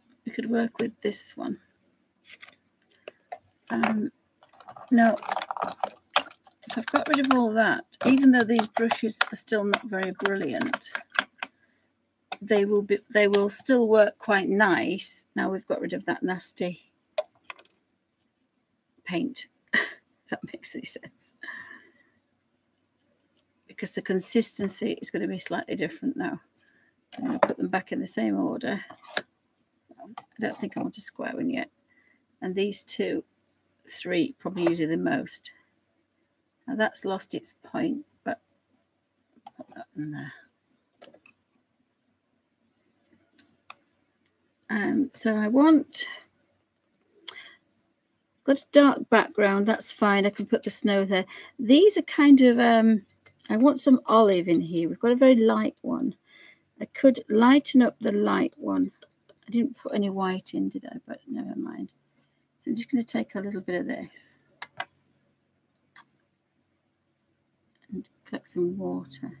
work with this one. Now, if I've got rid of all that, even though these brushes are still not very brilliant, they will still work quite nice. Now we've got rid of that nasty paint, if that makes any sense. Because the consistency is going to be slightly different now. I'm going to put them back in the same order. I don't think I want a square one yet. And these 2, 3 probably using the most. Now that's lost its point, but put that in there. So I want, got a dark background, that's fine. I can put the snow there. These are kind of, I want some olive in here. We've got a very light one. I could lighten up the light one. I didn't put any white in, did I? But never mind. So I'm just going to take a little bit of this and collect some water.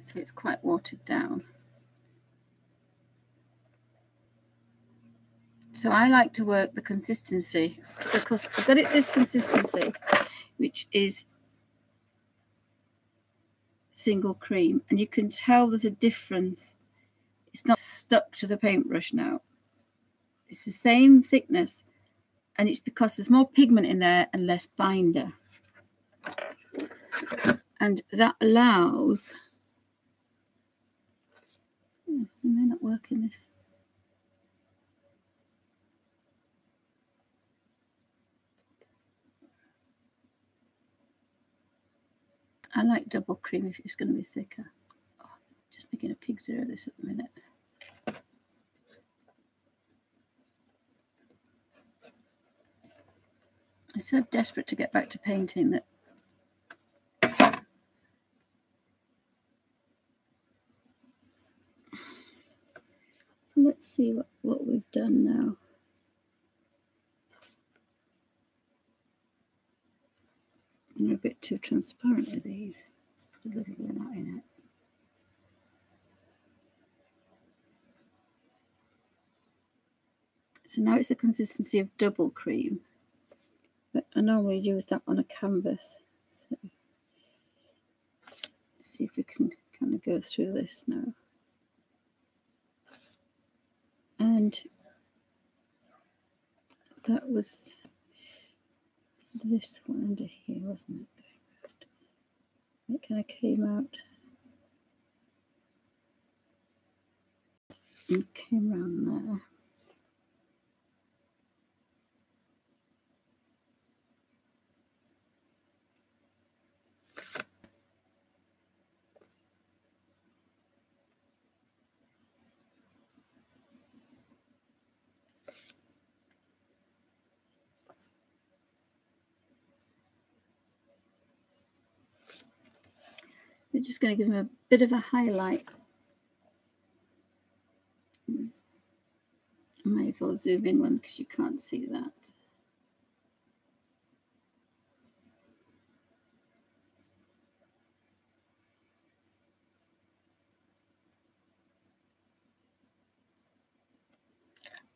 So it's quite watered down. So I like to work the consistency. So of course I've got it this consistency, which is single cream, and you can tell there's a difference. It's not stuck to the paintbrush now. It's the same thickness, and it's because there's more pigment in there and less binder. And that allows, it may not work in this. I like double cream if it's going to be thicker. Oh, just making a pig's ear of this at the minute. I'm so desperate to get back to painting that. So let's see what we've done now. They're a bit too transparent with these. Let's put a little bit of that in it. So now it's the consistency of double cream. But I normally use that on a canvas. So let's see if we can kind of go through this now. And that was this one under here, wasn't it? It kind of came out and came around there. We're just going to give him a bit of a highlight. I might as well zoom in one because you can't see that.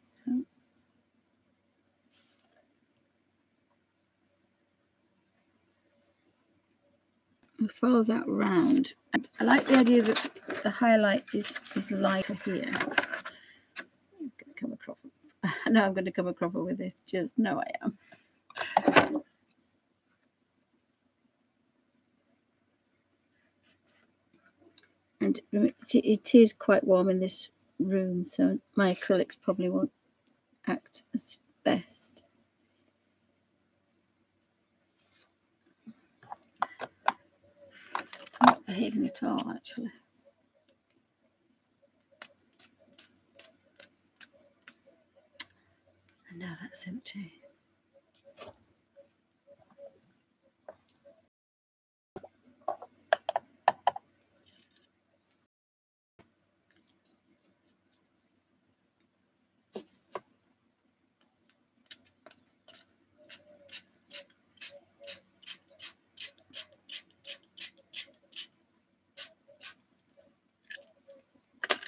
So we'll follow that round. And I like the idea that the highlight is lighter here. I'm going to come a cropper. I know I'm going to come a cropper with this. Just know I am. And it is quite warm in this room, so my acrylics probably won't act as best. Not behaving at all, actually. And now that's empty.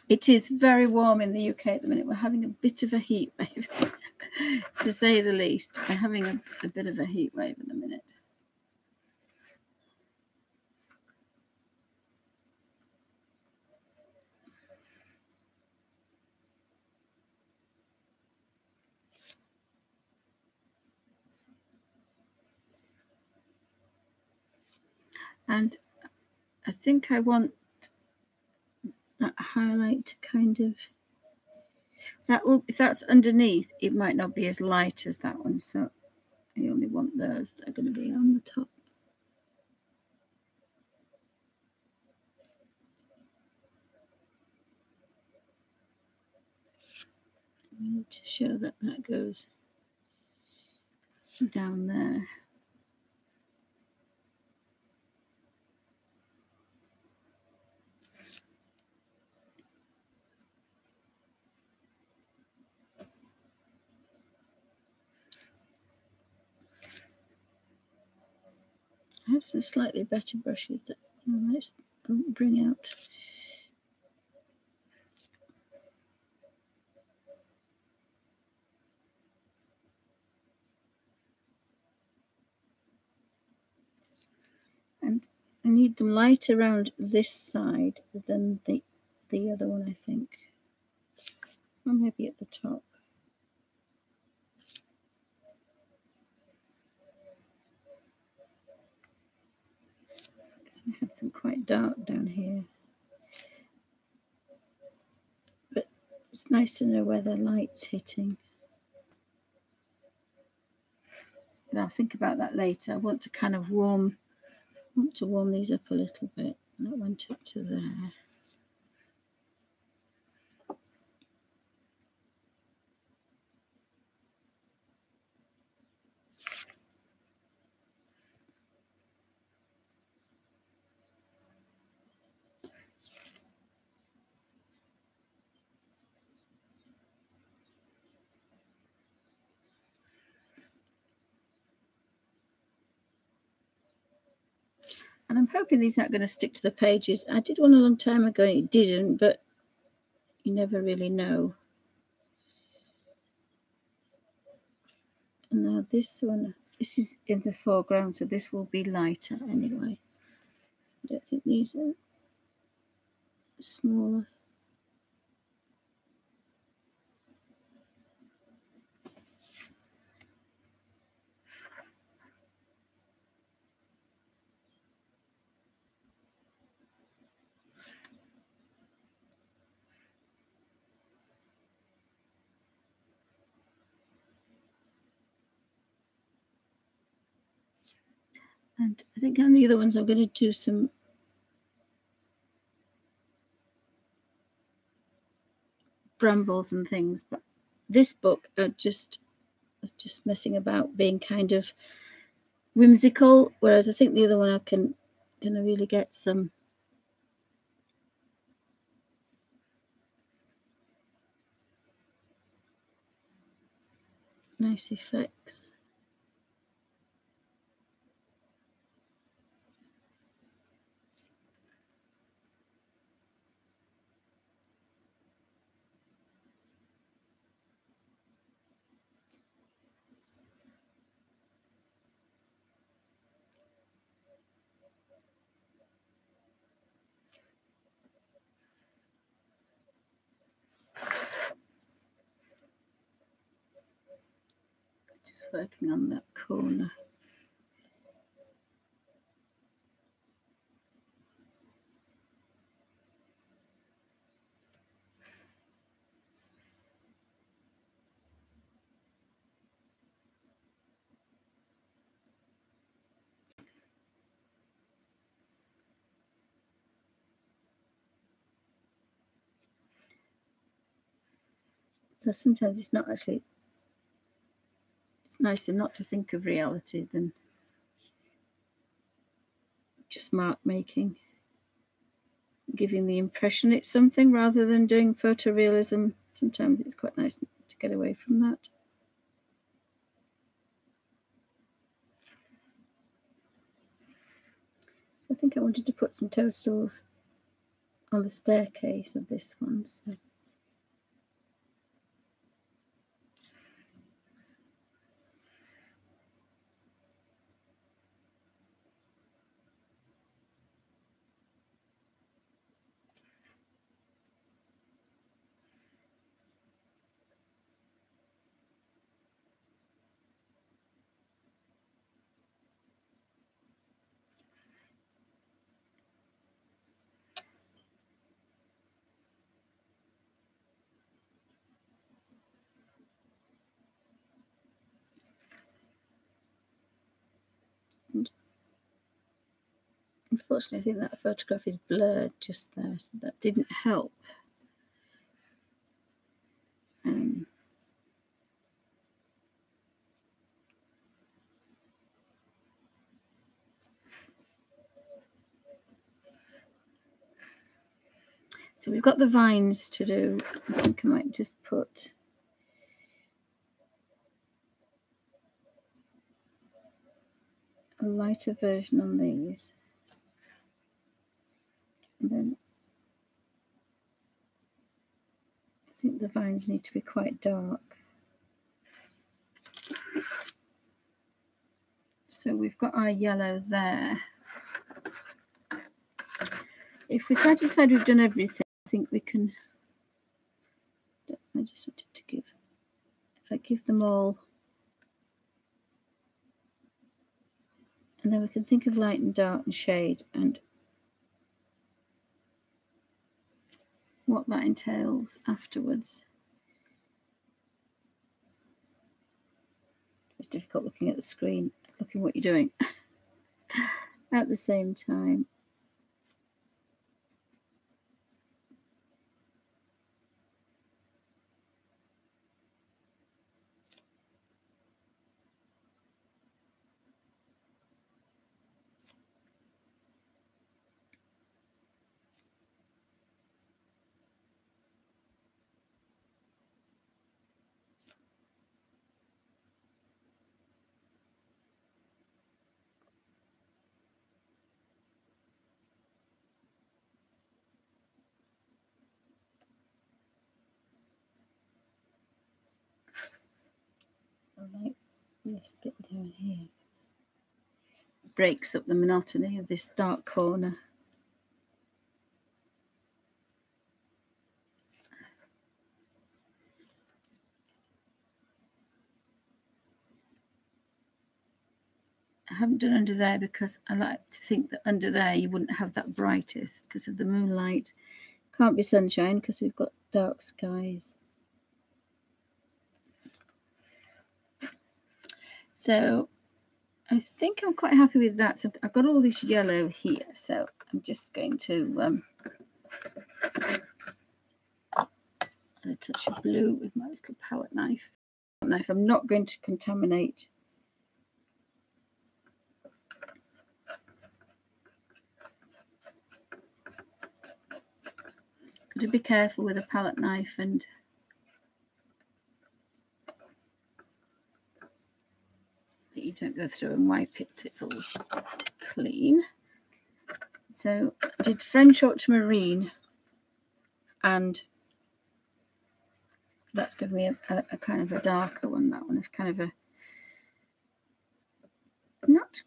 It is very warm in the UK at the minute. We're having a bit of a heat wave, to say the least. We're having a bit of a heat wave in a minute. And I think I want that highlight to kind of, that will, if that's underneath, it might not be as light as that one. So I only want those that are going to be on the top. I need to show that that goes down there. I have some slightly better brushes that I might bring out. And I need them light around this side than the other one, I think. Or maybe at the top. I had some quite dark down here. But it's nice to know where the light's hitting. But I'll think about that later. I want to kind of warm these up a little bit. And that went up to there. And I'm hoping these aren't going to stick to the pages. I did one a long time ago and it didn't, but you never really know. And now this one, this is in the foreground, so this will be lighter anyway. I don't think these are smaller. And I think on the other ones, I'm going to do some brambles and things. But this book, just messing about, being kind of whimsical. Whereas I think the other one, I can really get some nice effects. Just working on that corner. So sometimes it's not actually, it's nicer not to think of reality than just mark making, giving the impression it's something rather than doing photorealism. Sometimes it's quite nice to get away from that. So I think I wanted to put some toadstools on the staircase of this one. So unfortunately, I think that photograph is blurred just there, so that didn't help. So we've got the vines to do. I think I might just put a lighter version on these. And then I think the vines need to be quite dark. So we've got our yellow there. If we're satisfied we've done everything, I think we can, I just wanted to give, if I give them all, and then we can think of light and dark and shade, and what that entails afterwards. It's difficult looking at the screen, looking what you're doing at the same time. Like this bit down here breaks up the monotony of this dark corner. I haven't done under there because I like to think that under there you wouldn't have that brightest because of the moonlight. Can't be sunshine because we've got dark skies. So I think I'm quite happy with that. So I've got all this yellow here. So I'm just going to add a touch of blue with my little palette knife. I'm not going to contaminate got to be careful with a palette knife and that you don't go through and wipe it. It's all clean. So I did French ultramarine, and that's given me a kind of a darker one. That one is kind of a not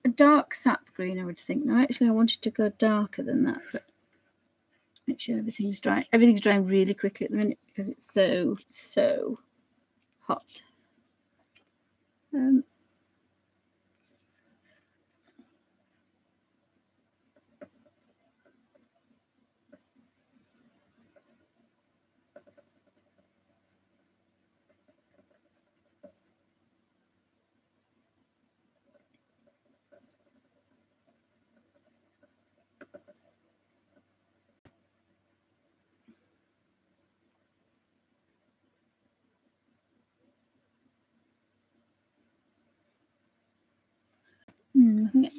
a dark sap green, I would think. No, actually I wanted to go darker than that, but make sure everything's dry. Everything's drying really quickly at the minute because it's so hot.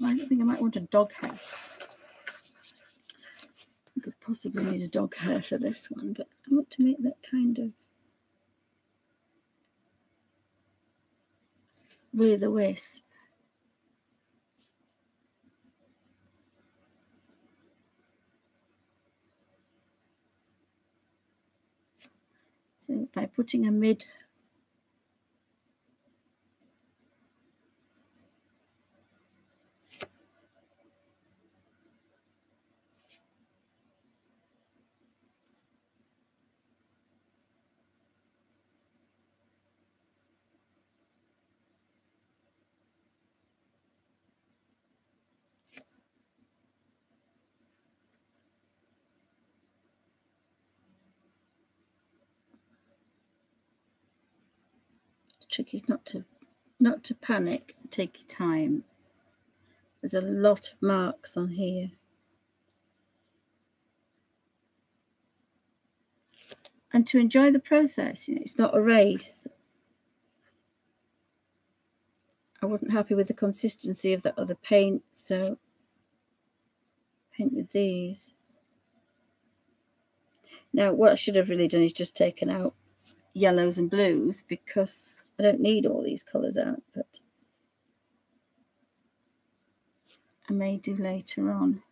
I think I might want a dog hair. I could possibly need a dog hair for this one, but I want to make that kind of with a wisp. So by putting a mid trick is not to panic, take your time. There's a lot of marks on here. And to enjoy the process, it's not a race. I wasn't happy with the consistency of the other paint, so paint with these. Now, what I should have really done is just taken out yellows and blues because I don't need all these colours out, but I may do later on.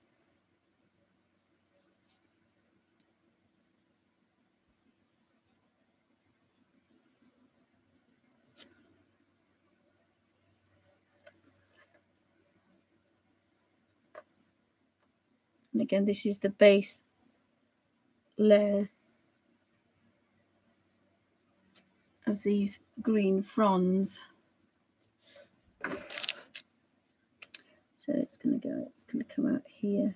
And again, this is the base layer of these green fronds. So it's going to come out here.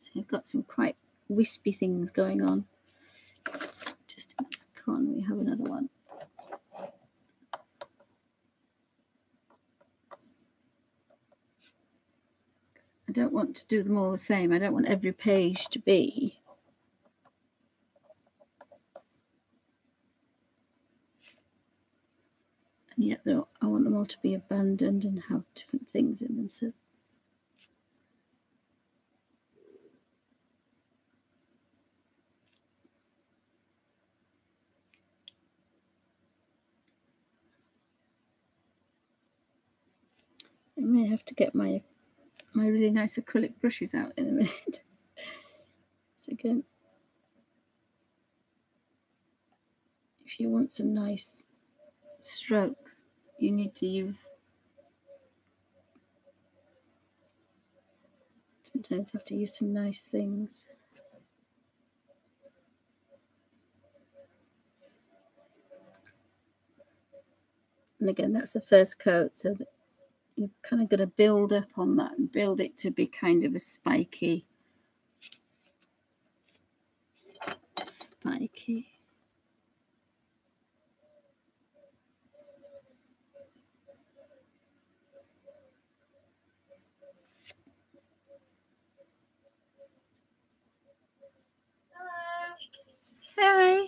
So I've got some quite wispy things going on. Just in this corner, we have another one. I don't want to do them all the same. I don't want every page to be and yet I want them all to be abandoned and have different things in them. So I may have to get my really nice acrylic brushes out in a minute. So again, if you want some nice strokes, you need to use, sometimes have to use some nice things. And again, that's the first coat, so that you're kind of going to build up on that and build it to be kind of a spiky. Hi.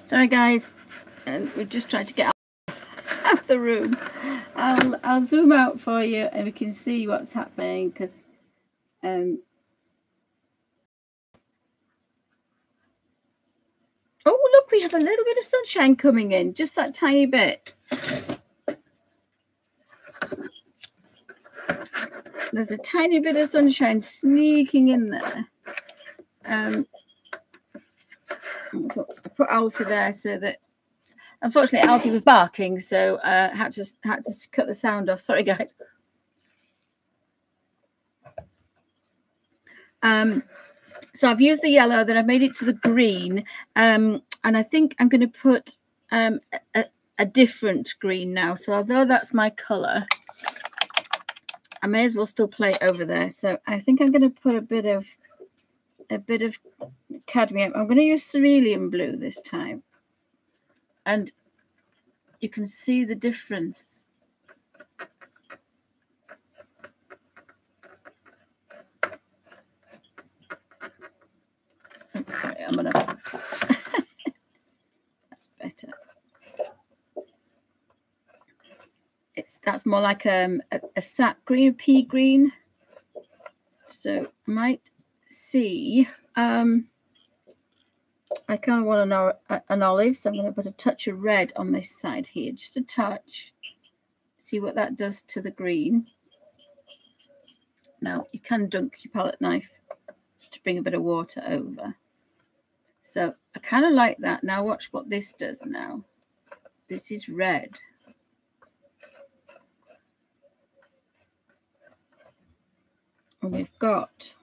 Sorry, guys. And we're just trying to get out of the room. I'll zoom out for you and we can see what's happening because oh, look, we have a little bit of sunshine coming in, just that tiny bit. There's a tiny bit of sunshine sneaking in there. So I put Alfie there so that, unfortunately, Alfie was barking, so had to cut the sound off. Sorry, guys. So I've used the yellow, then I've made it to the green, and I think I'm going to put a different green now. So although that's my colour, I may as well still play it over there. So I think I'm going to put a bit of cadmium. I'm going to use cerulean blue this time, and you can see the difference. Oh, sorry, I'm gonna. That's better. That's more like a sap green, pea green. So I might see. I kind of want an olive, so I'm going to put a touch of red on this side here, just a touch. See what that does to the green. Now you can dunk your palette knife to bring a bit of water over. So I kind of like that. Now watch what this does now. This is red. And we've got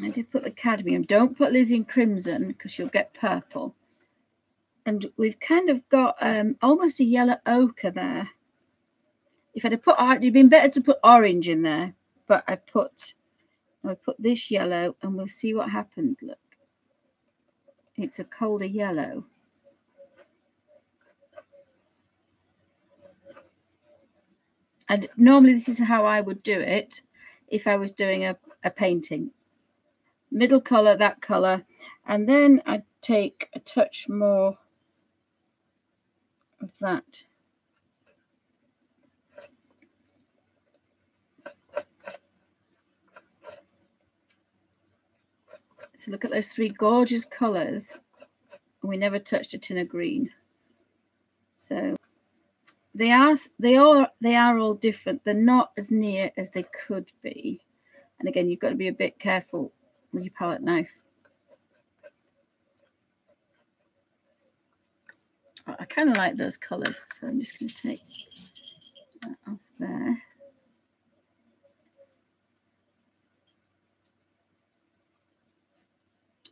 I did put the cadmium. Don't put Lysian crimson because you'll get purple. And we've kind of got almost a yellow ochre there. If I'd have put, it'd been better to put orange in there, but I put this yellow, and we'll see what happens. Look, it's a colder yellow. And normally this is how I would do it if I was doing a painting. Middle color, that color, and then I'd take a touch more of that. So look at those three gorgeous colors. We never touched a tin of green. So they are all different. They're not as near as they could be. And again, you've got to be a bit careful with your palette knife. I kind of like those colors, so I'm just going to take that off there.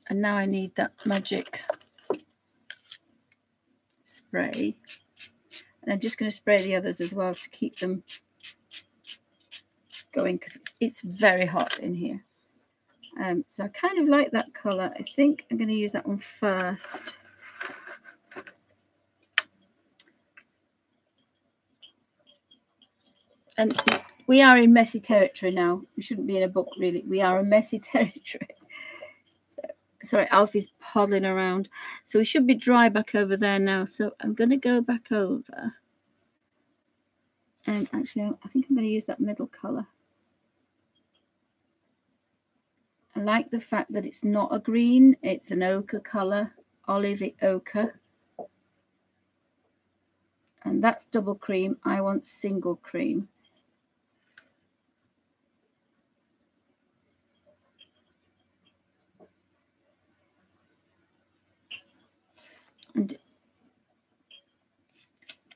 And now I need that magic spray. And I'm just going to spray the others as well to keep them going because it's very hot in here. So I kind of like that colour. I think I'm going to use that one first. And we are in messy territory now. We shouldn't be in a book, really. We are in messy territory. Sorry, Alfie's poddling around. So we should be dry back over there now. So I'm going to go back over. And actually, I think I'm going to use that middle colour. I like the fact that it's not a green. It's an ochre colour, olivey ochre. And that's double cream. I want single cream. And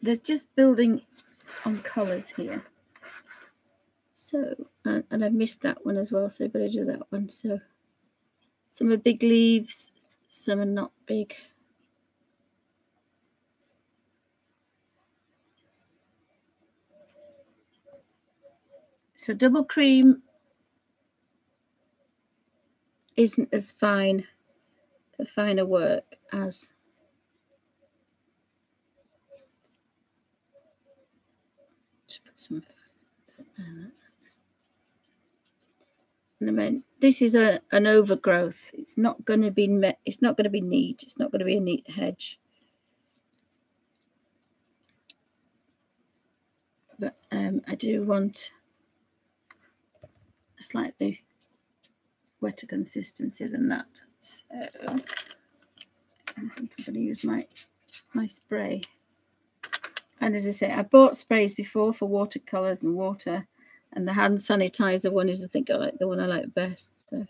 they're just building on colours here. So, and I missed that one as well, so I've got to do that one. So some are big leaves, some are not big. So double cream isn't as fine for finer work as just put some. And I mean, this is an overgrowth. It's not going to be neat. It's not going to be a neat hedge. But I do want a slightly wetter consistency than that. So I think I'm going to use my spray. And as I say, I bought sprays before for watercolors and water, and the hand sanitizer one is, I think, the one I like best. So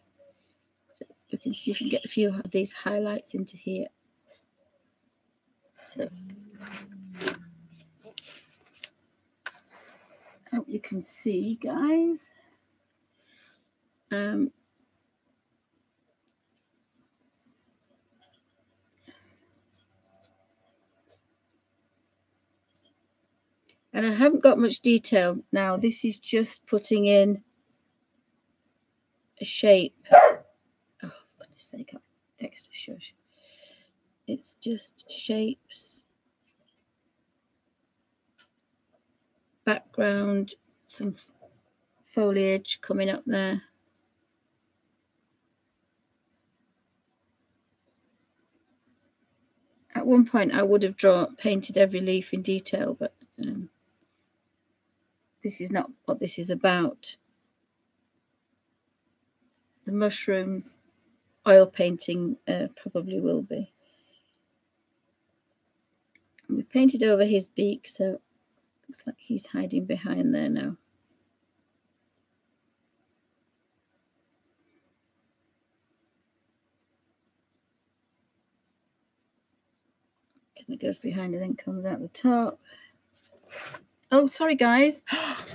you can see if you can get a few of these highlights into here. So I hope you can see, guys. And I haven't got much detail now. This is just putting in a shape. Oh, for goodness sake, Dexter, shush. It's just shapes, background, some foliage coming up there. At one point, I would have painted every leaf in detail, but this is not what this is about. The mushrooms, oil painting probably will be. And we painted over his beak, so looks like he's hiding behind there now. And it goes behind and then comes out the top. Oh, sorry, guys.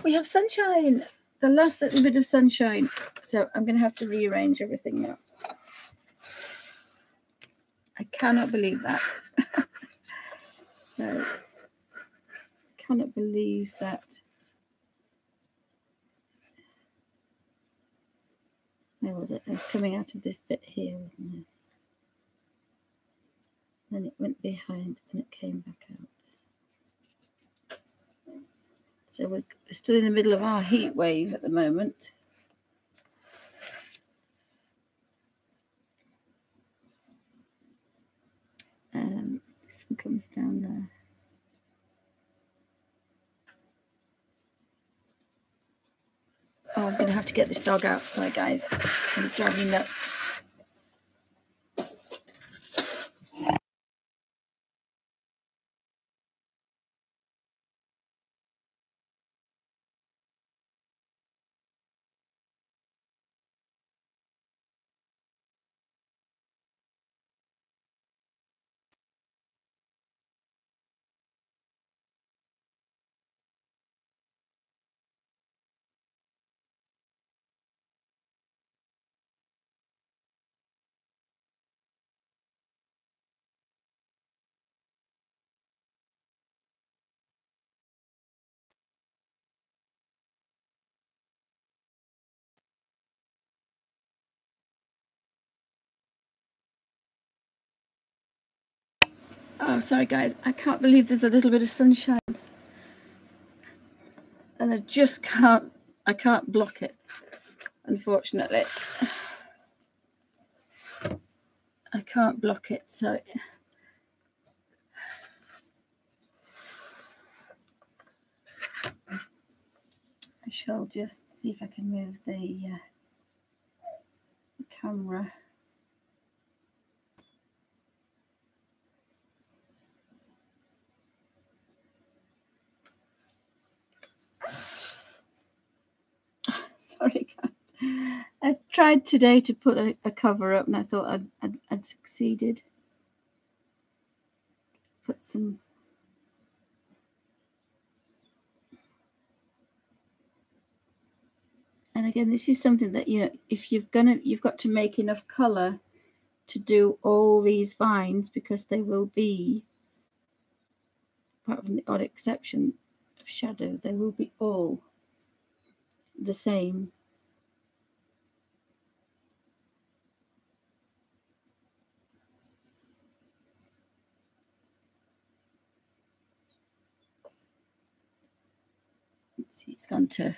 We have sunshine. The last little bit of sunshine. So I'm going to have to rearrange everything now. I cannot believe that. So, I cannot believe that. Where was it? It was coming out of this bit here, wasn't it? Then it went behind and it came back out. So we're still in the middle of our heat wave at the moment. This one comes down there. Oh, I'm going to have to get this dog outside, guys. It's going to drive me nuts. Oh, sorry, guys. I can't believe there's a little bit of sunshine. And I just can't block it, unfortunately. I can't block it, so I shall just see if I can move the camera. Sorry, guys. I tried today to put a cover up, and I thought I'd succeeded. Put some. And again, this is something that, you know, if you've got to make enough color to do all these vines, because they will be, apart from the odd exception of shadow, they will be all the same. Let's see, it's gone to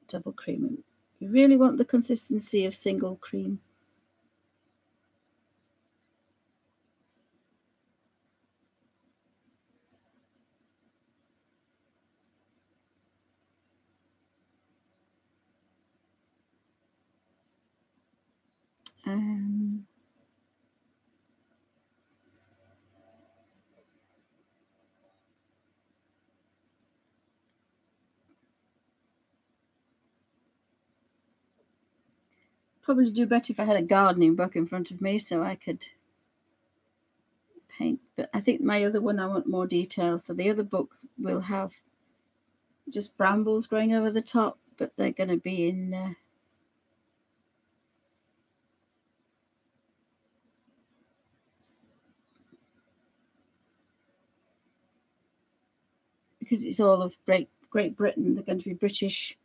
double cream. You really want the consistency of single cream. Probably do better if I had a gardening book in front of me so I could paint. But I think my other one, I want more detail. So the other books will have just brambles growing over the top, but they're going to be in because it's all of Great Britain, they're going to be British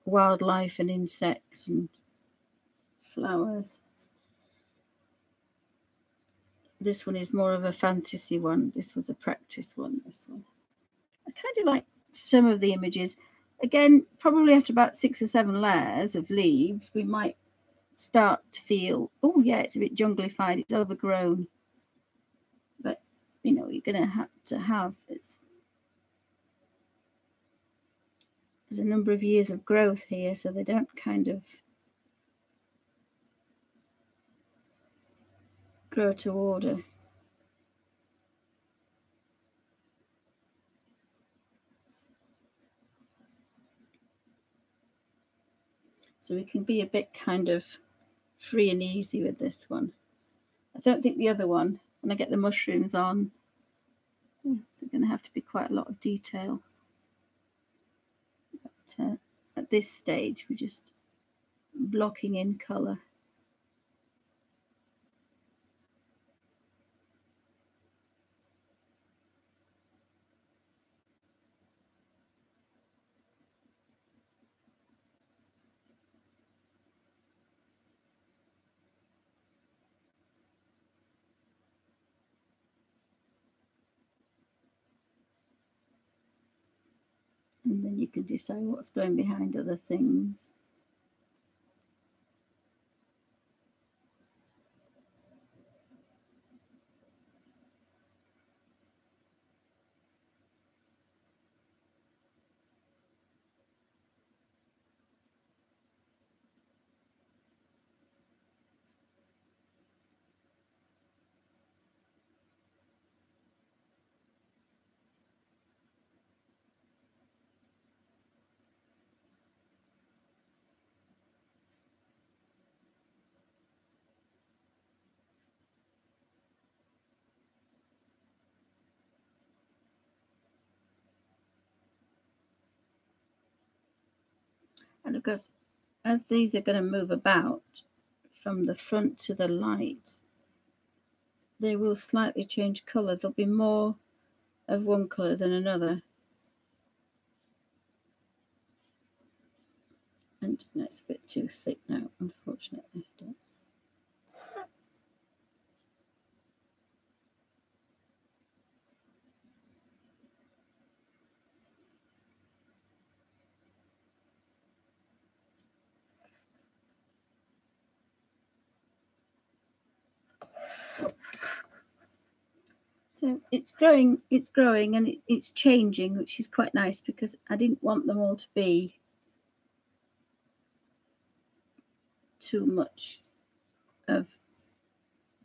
wildlife and insects and flowers. This one is more of a fantasy one. This was a practice one, this one. I kind of like some of the images. Again, probably after about 6 or 7 layers of leaves, we might start to feel, oh yeah, it's a bit junglified, it's overgrown. But, you know, you're going to have there's a number of years of growth here, so they don't kind of grow to order. So we can be a bit kind of free and easy with this one. I don't think the other one, when I get the mushrooms on, they're going to have to be quite a lot of detail. But at this stage, we're just blocking in colour. And then you can decide what's going behind other things. And of course, as these are going to move about from the front to the light, they will slightly change colour. There'll be more of one colour than another. And no, it's a bit too thick now, unfortunately. So it's growing, and it's changing, which is quite nice because I didn't want them all to be too much of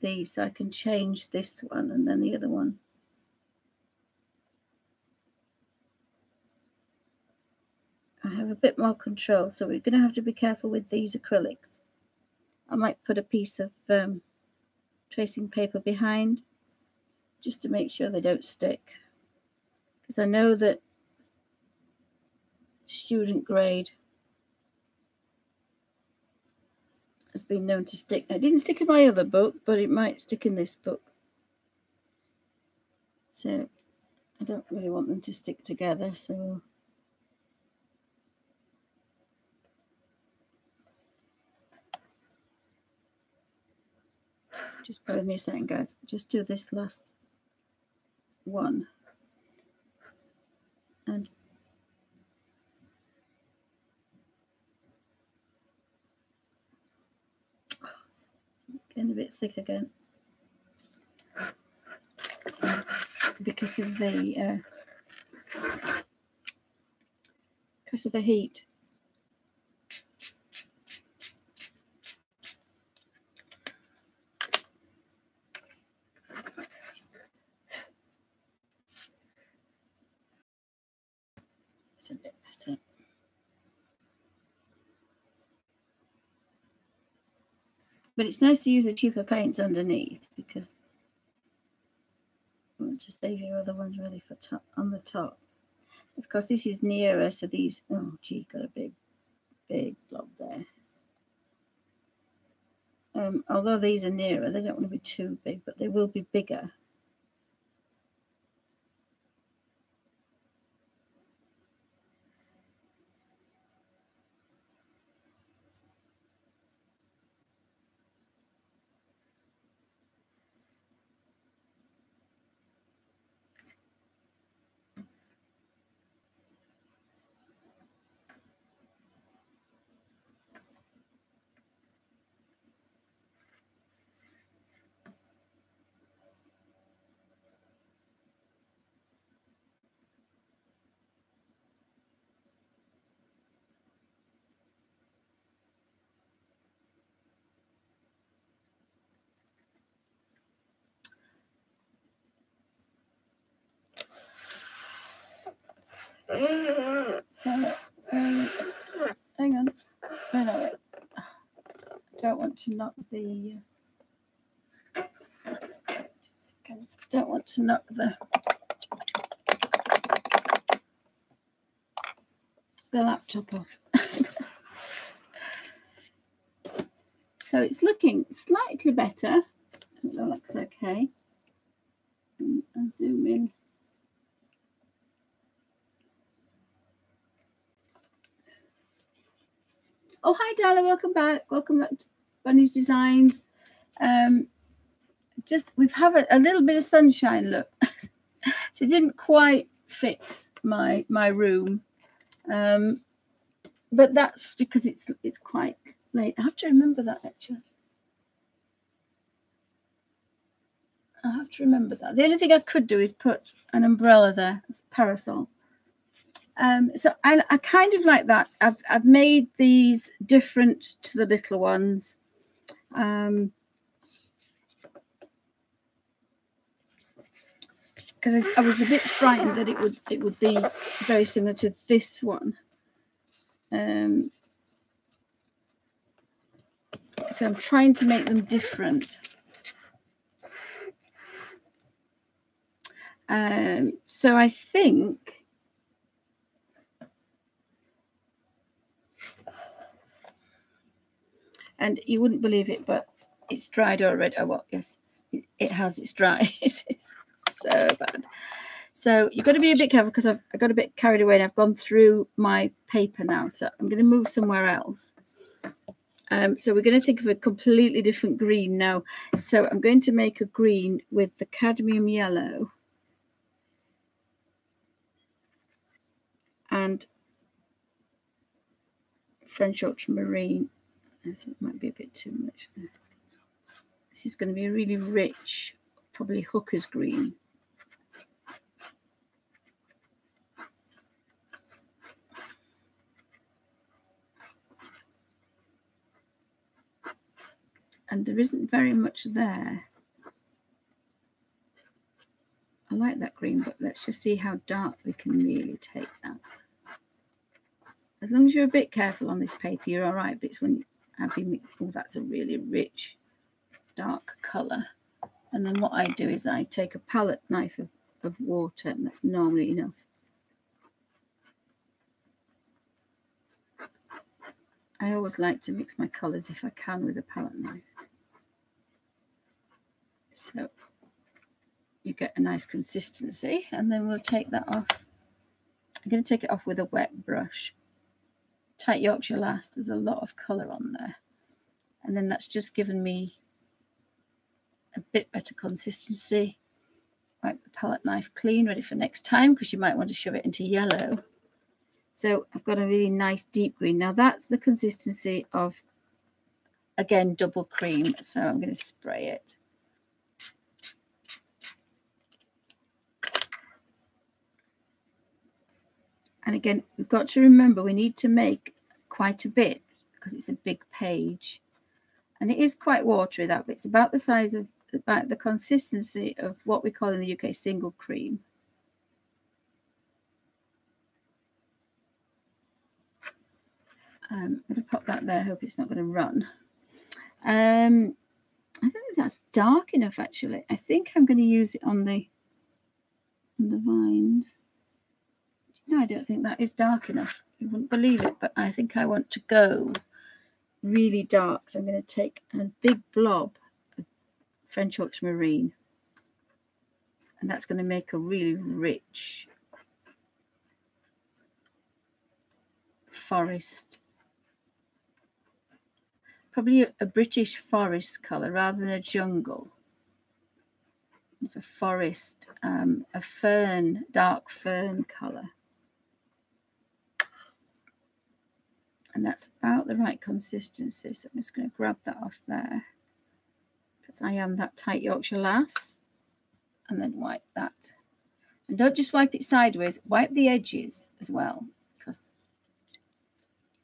these. So I can change this one and then the other one. I have a bit more control, so we're going to have to be careful with these acrylics. I might put a piece of tracing paper behind just to make sure they don't stick, because I know that student grade has been known to stick. Now, it didn't stick in my other book, but it might stick in this book. So I don't really want them to stick together, so just bear with me a second, guys. Just do this last one. And Getting a bit thick again because of the heat. It's a bit better. But it's nice to use the cheaper paints underneath because I want to save your other ones ready for on the top. Of course, this is nearer, so these, oh gee, got a big blob there. Although these are nearer, they don't want to be too big, but they will be bigger. So, hang on. No, I don't want to knock the. Don't want to knock the laptop off. So it's looking slightly better. It looks okay. I'll zoom in. Oh, hi, Dalla. Welcome back. Welcome back to Bunny's Designs. We've had a little bit of sunshine, look. So it didn't quite fix my room. But that's because it's quite late. I have to remember that, actually. I have to remember that. The only thing I could do is put an umbrella there, as a parasol. So I kind of like that. I've made these different to the little ones. Because I was a bit frightened that it would be very similar to this one. So I'm trying to make them different. So I think and you wouldn't believe it, but it's dried already. Oh, well, yes, it has. It's dry. It is so bad. So you've got to be a bit careful because I got a bit carried away and I've gone through my paper now. So I'm going to move somewhere else. So we're going to think of a completely different green now. So I'm going to make a green with the cadmium yellow and French ultramarine. I think it might be a bit too much there. This is going to be a really rich, probably hooker's green. And there isn't very much there. I like that green, but let's just see how dark we can really take that. As long as you're a bit careful on this paper, you're all right. But it's when oh, that's a really rich, dark colour. And then what I do is I take a palette knife of water, and that's normally enough. I always like to mix my colours if I can with a palette knife. So you get a nice consistency, and then we'll take that off. I'm going to take it off with a wet brush. Tight Yorkshire Lass, there's a lot of colour on there. And then that's just given me a bit better consistency. Wipe the palette knife clean, ready for next time, because you might want to shove it into yellow. So I've got a really nice deep green. Now that's the consistency of again, double cream. So I'm going to spray it. And again, we've got to remember we need to make quite a bit because it's a big page. And it is quite watery, that, but it's about the size of, about the consistency of what we call in the UK single cream. I'm going to pop that there. I hope it's not going to run. I don't think that's dark enough, actually. I think I'm going to use it on the vines. No, I don't think that is dark enough. You wouldn't believe it, but I think I want to go really dark. So I'm going to take a big blob of French ultramarine, and that's going to make a really rich forest. Probably a British forest colour rather than a jungle. It's a forest, a fern, dark fern colour. And that's about the right consistency. So I'm just going to grab that off there because I am that tight Yorkshire lass. And then wipe that. And don't just wipe it sideways, wipe the edges as well. Because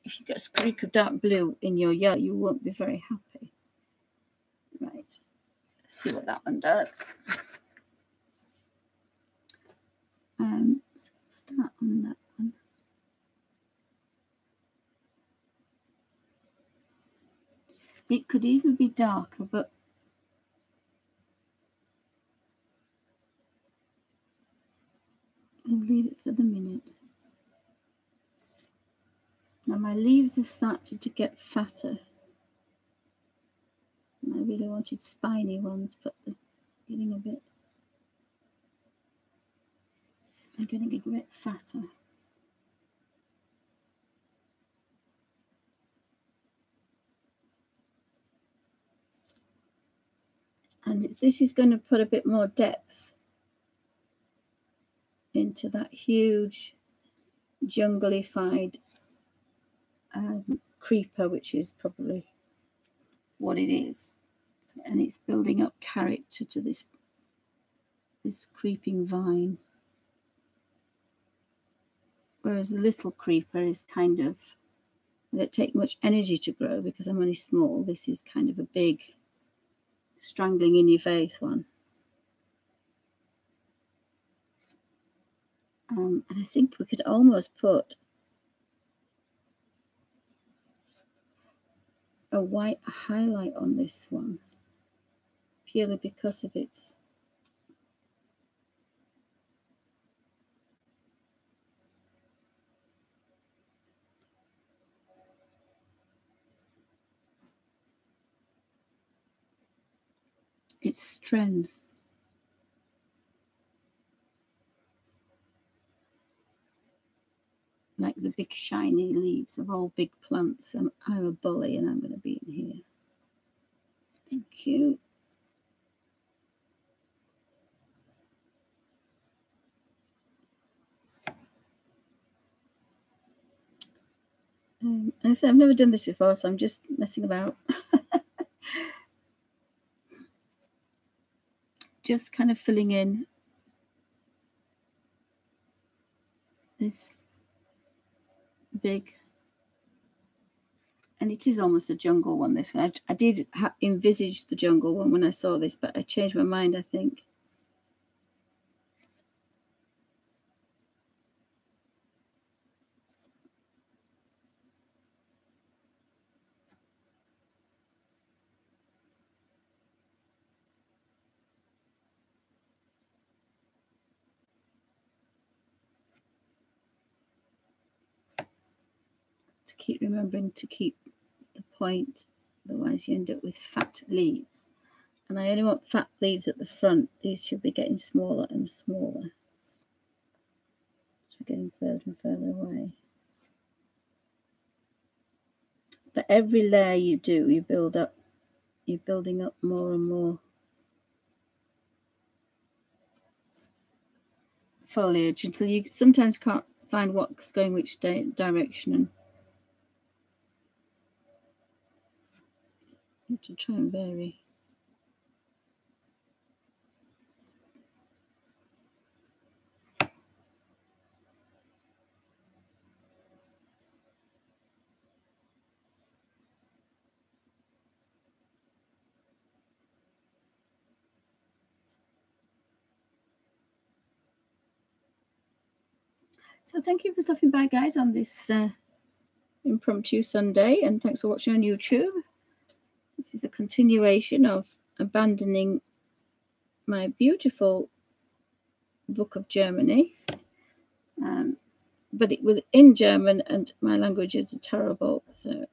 if you get a streak of dark blue in your yellow, you won't be very happy. Right. Let's see what that one does. So start on that one. It could even be darker, but I'll leave it for the minute. Now my leaves have started to get fatter. And I really wanted spiny ones, but they're getting a bit fatter. And this is going to put a bit more depth into that huge jungle-ified creeper, which is probably what it is. And it's building up character to this creeping vine. Whereas the little creeper is kind of, it doesn't take much energy to grow because I'm only small. This is kind of a big, strangling in your face one. And I think we could almost put a white highlight on this one, purely because of its strength. Like the big shiny leaves of all big plants. I'm a bully and I'm going to be in here. Thank you. I said I've never done this before, so I'm just messing about. Just kind of filling in this big, and it is almost a jungle one, this one. I did envisage the jungle one when I saw this, but I changed my mind, I think. To keep remembering to keep the point, otherwise you end up with fat leaves. And I only want fat leaves at the front. These should be getting smaller and smaller. So we're getting further and further away. But every layer you do, you build up, you're building up more and more foliage until you sometimes can't find what's going which direction. And have to try and vary. So thank you for stopping by, guys, on this impromptu Sunday, and thanks for watching on YouTube. This is a continuation of abandoning my beautiful book of Germany, but it was in German and my languages are terrible, so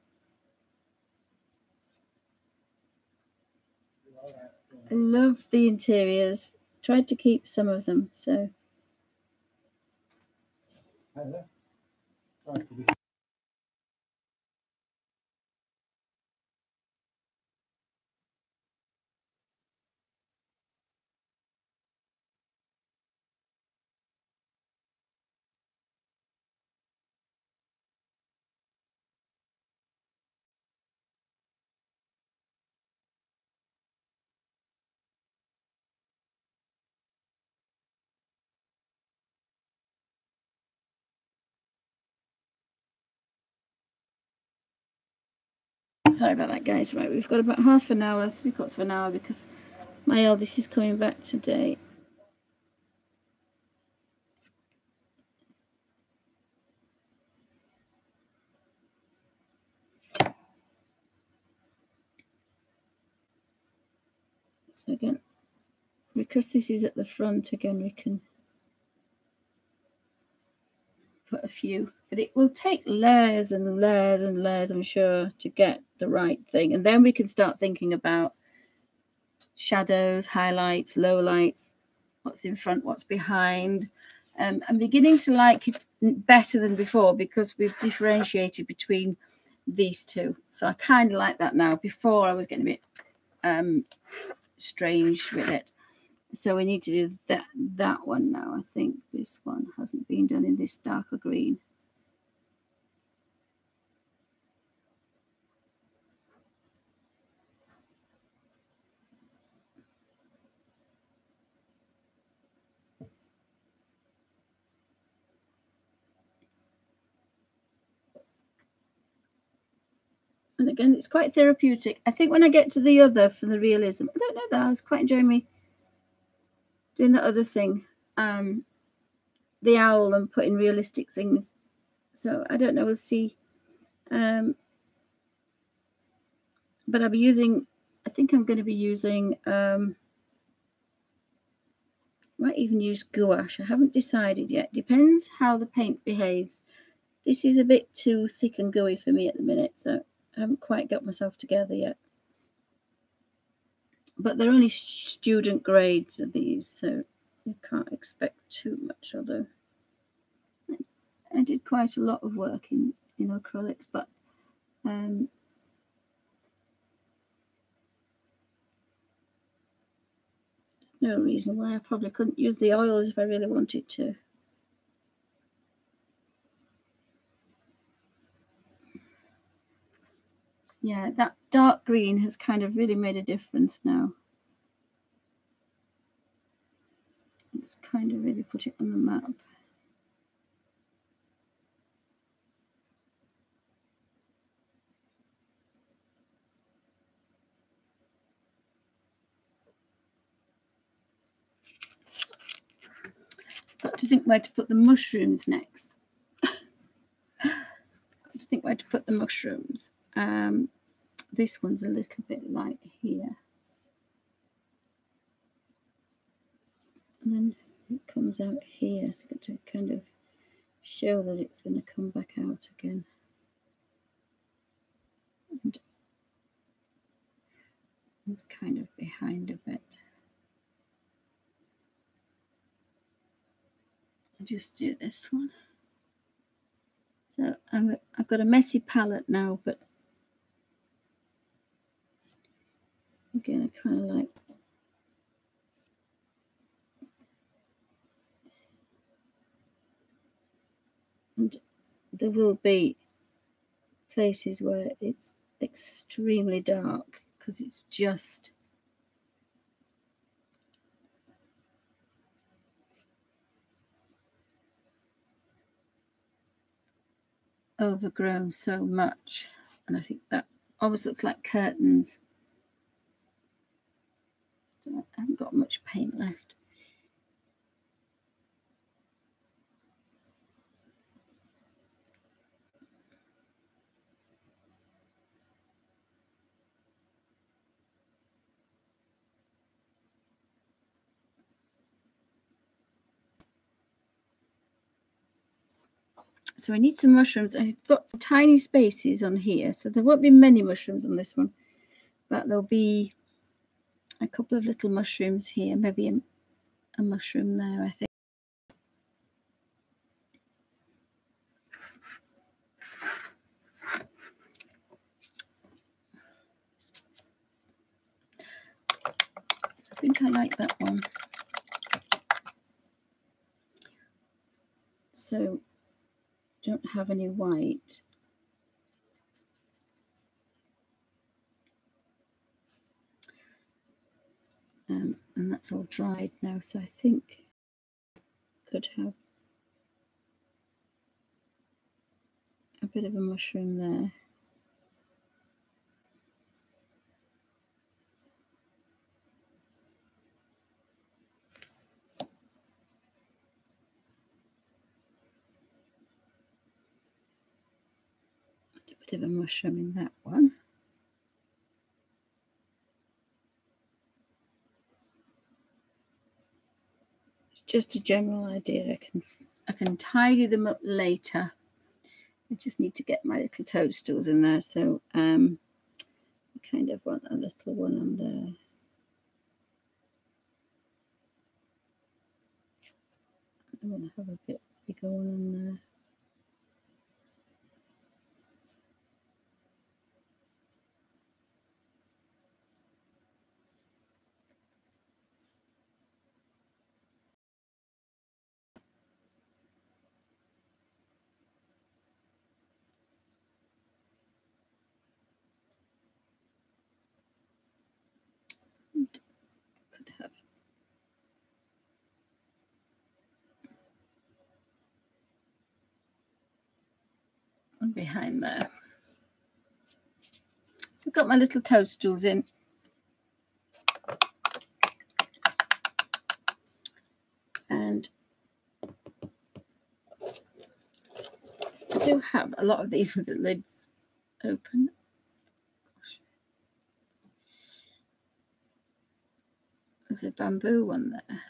I love the interiors. Tried to keep some of them, so sorry about that, guys. Right, we've got about half an hour, 3/4 of an hour, because my eldest is coming back today. So again, because this is at the front, again, we can put a few, but it will take layers and layers and layers, I'm sure, to get the right thing. And then we can start thinking about shadows, highlights, lowlights, what's in front, what's behind. I'm beginning to like it better than before because we've differentiated between these two. So I kind of like that now. Before I was getting a bit strange with it. So we need to do that one now. I think this one hasn't been done in this darker green. And again, it's quite therapeutic. I think when I get to the other for the realism, I don't know that I was quite enjoying me doing the other thing, the owl, and putting realistic things. So I don't know, we'll see. But I'll be using, I think I'm going to be using, might even use gouache. I haven't decided yet. Depends how the paint behaves. This is a bit too thick and gooey for me at the minute, so I haven't quite got myself together yet. But they're only student grades of these, so you can't expect too much, although I did quite a lot of work in acrylics, but there's no reason why I probably couldn't use the oils if I really wanted to. Yeah, that dark green has kind of really made a difference now. It's kind of really put it on the map. Got to think where to put the mushrooms next. Got to think where to put the mushrooms. This one's a little bit light here. And then it comes out here, so I've got to kind of show that it's going to come back out again. And it's kind of behind a bit. I'll just do this one. So I've got a messy palette now, but again, I kind of like and there will be places where it's extremely dark because it's just overgrown so much. And I think that always looks like curtains. I haven't got much paint left. So I need some mushrooms. I've got some tiny spaces on here, so there won't be many mushrooms on this one, but there'll be a couple of little mushrooms here, maybe a mushroom there, I think. I think I like that one. So don't have any white. And that's all dried now, so I think I could have a bit of a mushroom there. A bit of a mushroom in that one. It's just a general idea. I can tidy them up later. I just need to get my little toadstools in there. So I kind of want a little one on there. I want to have a bit bigger one on there. Could have one behind there. I've got my little toadstools in. And I do have a lot of these with the lids open. Gosh. There's a bamboo one there.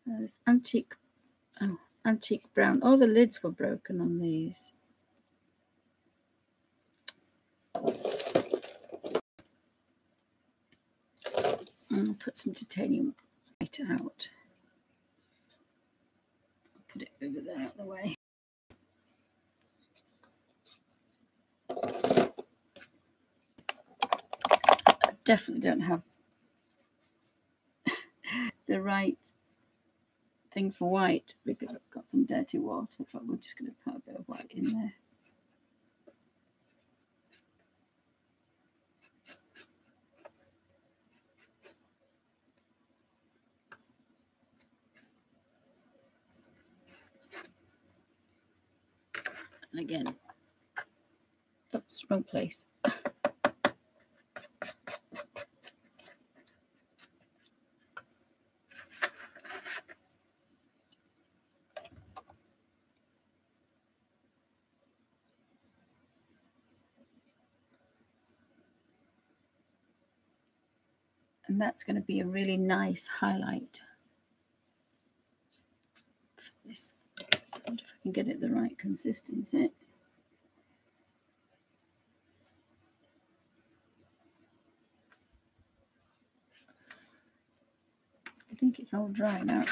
There's antique brown. All the lids were broken on these. I'll put some titanium white out. I'll put it over there out of the way. I definitely don't have the right thing for white because I've got some dirty water. I thought we're just going to put a bit of white in there. And again, oops, wrong place. And that's going to be a really nice highlight. This, I wonder if I can get it the right consistency. I think it's all dry now.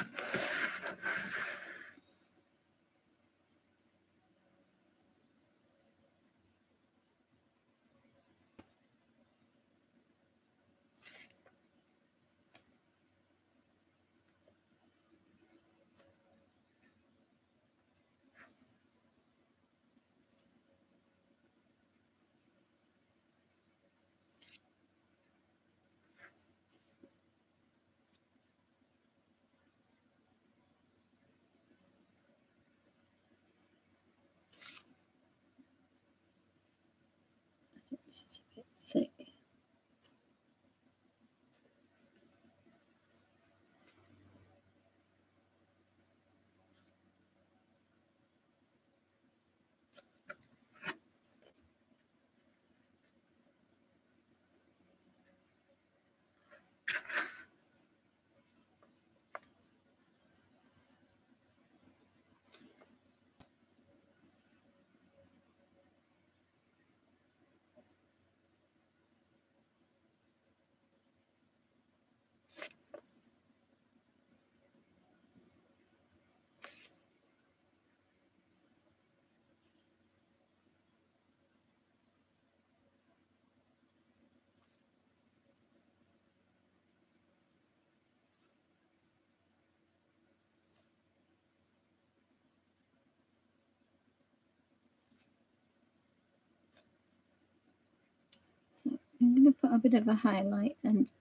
I'm going to put a bit of a highlight, and it's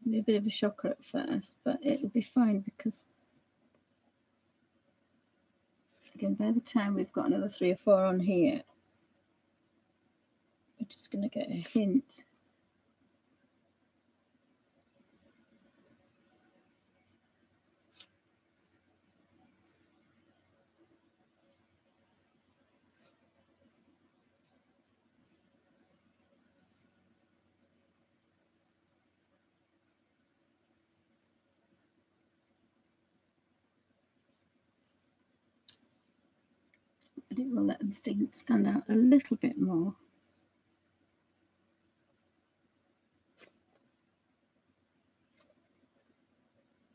going to be a bit of a shocker at first, but it'll be fine because, again, by the time we've got another 3 or 4 on here, we're just going to get a hint. But it will let them stand out a little bit more.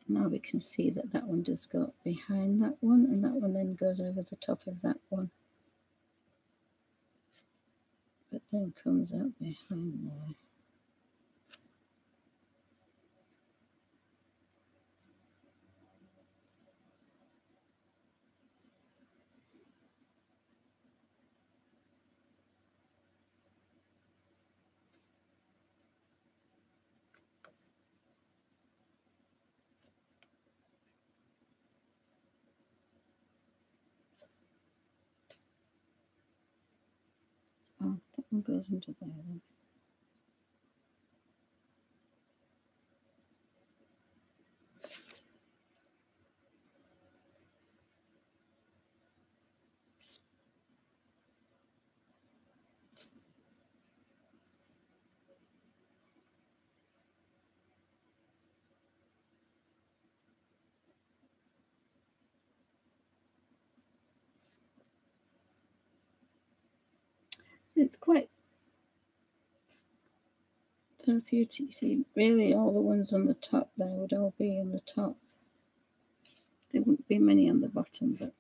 Now we can see that that one does go behind that one, and that one then goes over the top of that one, but then comes out behind there. Oh, that one goes into there then. So it's quite therapeutic. See, really all the ones on the top there would all be in the top. There wouldn't be many on the bottom, but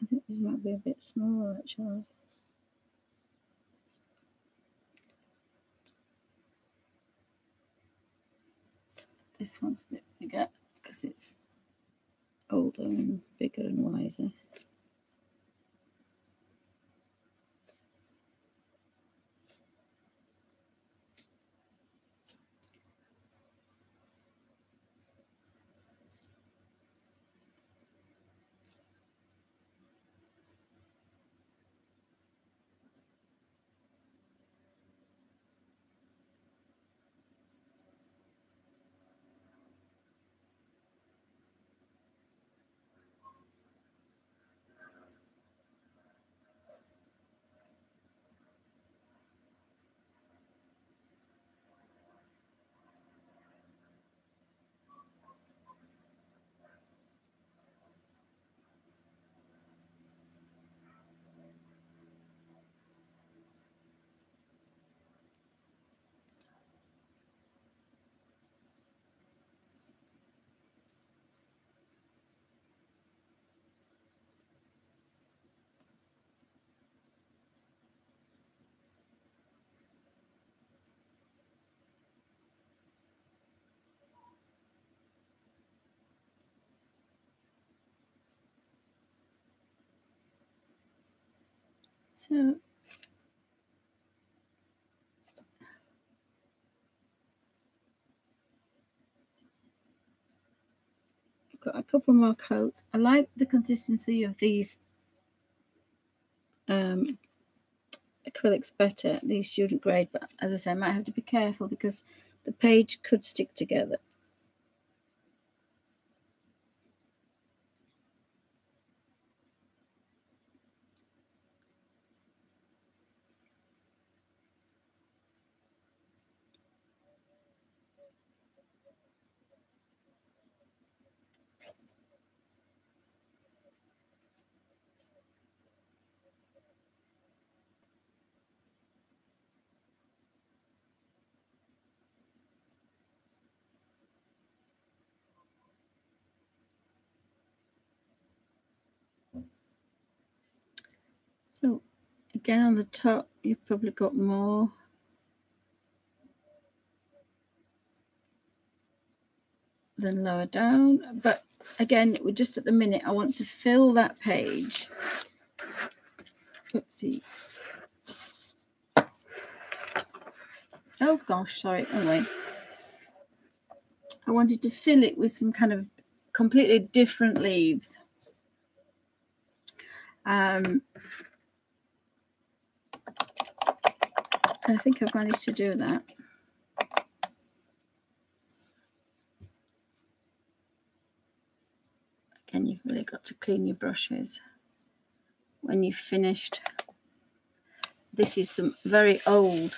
I think this might be a bit smaller actually. This one's a bit bigger because it's older and bigger and wiser. So I've got a couple more coats. I like the consistency of these acrylics better, these student grade, but as I say, I might have to be careful because the page could stick together. So again, on the top, you've probably got more. Than lower down, but again, we're just at the minute, I want to fill that page. Oopsie. Oh gosh, sorry. Anyway, I wanted to fill it with some kind of completely different leaves. And I think I've managed to do that. Again, you've really got to clean your brushes when you've finished. This is some very old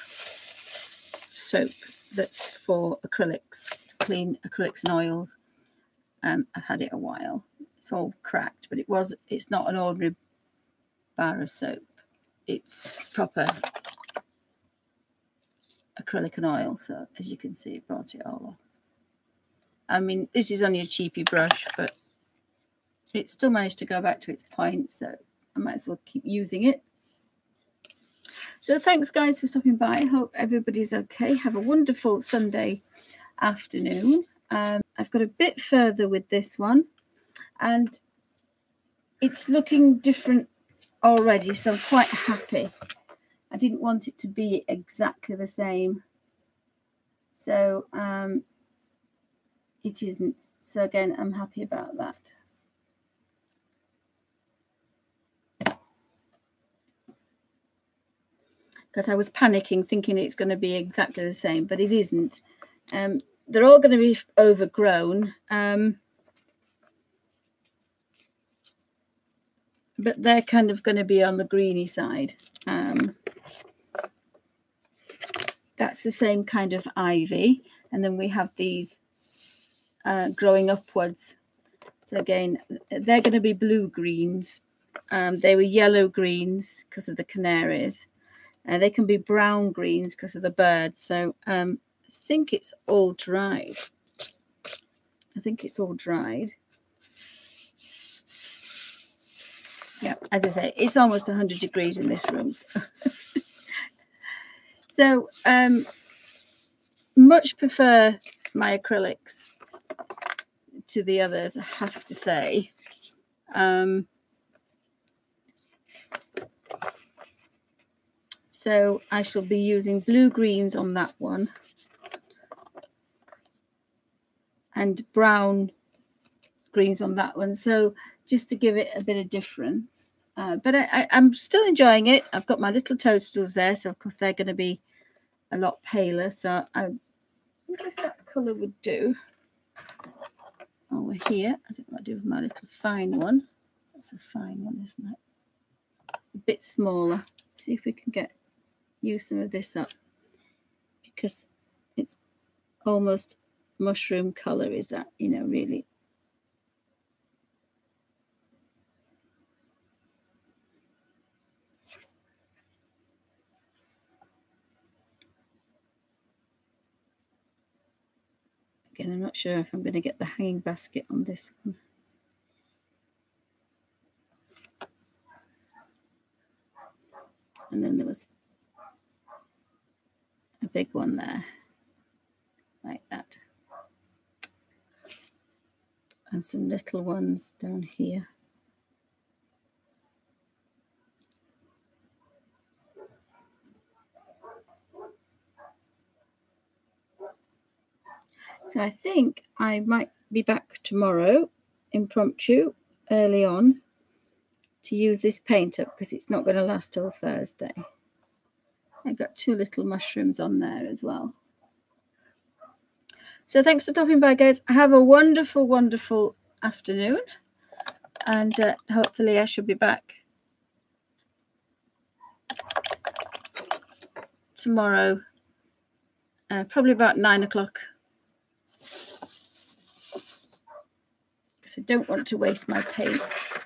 soap that's for acrylics, to clean acrylics and oils. I've had it a while. It's all cracked, but it's not an ordinary bar of soap. It's proper acrylic and oil. So as you can see, it brought it all off. I mean, this is only a cheapy brush, but it still managed to go back to its point, so I might as well keep using it. So thanks guys for stopping by. I hope everybody's okay. Have a wonderful Sunday afternoon. I've got a bit further with this one and it's looking different already, so I'm quite happy. I didn't want it to be exactly the same, so it isn't. So again, I'm happy about that. Because I was panicking thinking it's going to be exactly the same, but it isn't. They're all going to be overgrown, but they're kind of going to be on the greeny side. That's the same kind of ivy, and then we have these growing upwards. So again, they're going to be blue greens. They were yellow greens because of the canaries. They can be brown greens because of the birds. So I think it's all dried. Yeah, as I say, it's almost 100 degrees in this room. So much prefer my acrylics to the others, I have to say. So I shall be using blue greens on that one and brown greens on that one. So just to give it a bit of difference. But I'm still enjoying it. I've got my little toadstools there. So, of course, they're going to be a lot paler. So I wonder if that colour would do. Over here, I don't know what I do with my little fine one. That's a fine one, isn't it? A bit smaller. See if we can use some of this up, because it's almost mushroom color. Is that, you know, really? Again, I'm not sure if I'm going to get the hanging basket on this one. And then there was a big one there, like that. And some little ones down here. So I think I might be back tomorrow, impromptu, early on, to use this paint up, because it's not going to last till Thursday. I've got two little mushrooms on there as well. So thanks for stopping by, guys. Have a wonderful, wonderful afternoon. And hopefully I should be back tomorrow, probably about 9 o'clock. Because I don't want to waste my paints.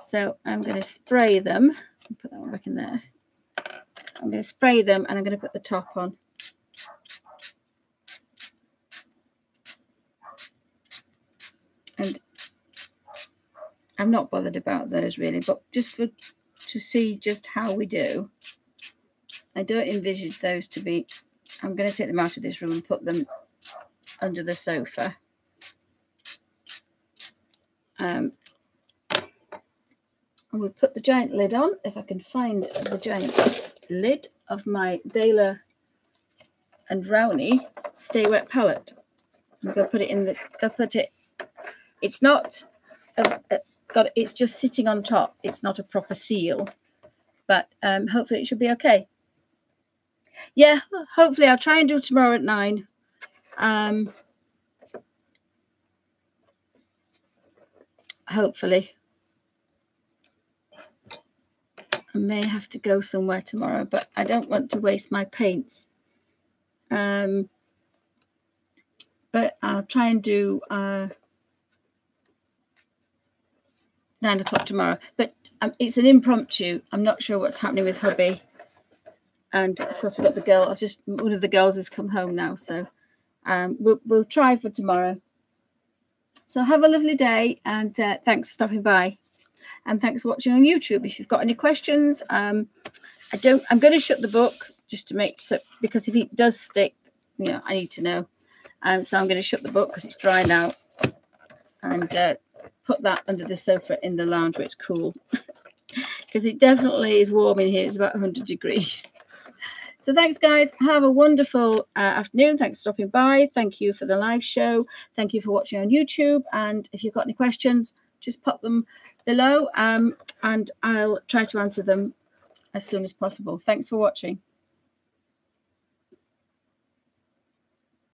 So I'm going to spray them. I'll put that one back in there. I'm going to spray them and I'm going to put the top on. And I'm not bothered about those really, but just to see just how we do. I don't envisage those to be, I'm going to take them out of this room and put them under the sofa. We'll put the giant lid on, if I can find the giant lid of my Daler and Rowney Stay Wet palette. I'm going to put it in the, it's not, it's just sitting on top. It's not a proper seal, but hopefully it should be okay. Yeah, hopefully I'll try and do tomorrow at 9. Hopefully. I may have to go somewhere tomorrow, but I don't want to waste my paints. But I'll try and do 9 o'clock tomorrow. But it's an impromptu. I'm not sure what's happening with hubby. And of course we've got the girl. One of the girls has come home now, so we'll try for tomorrow. So have a lovely day, and thanks for stopping by. And thanks for watching on YouTube. If you've got any questions, I'm going to shut the book just to make so, because if it does stick, you know, I need to know. So I'm going to shut the book because it's dry now, and put that under the sofa in the lounge where it's cool, because it definitely is warm in here. It's about 100 degrees. So thanks, guys. Have a wonderful afternoon. Thanks for stopping by. Thank you for the live show. Thank you for watching on YouTube. And if you've got any questions, just pop them below, and I'll try to answer them as soon as possible. Thanks for watching.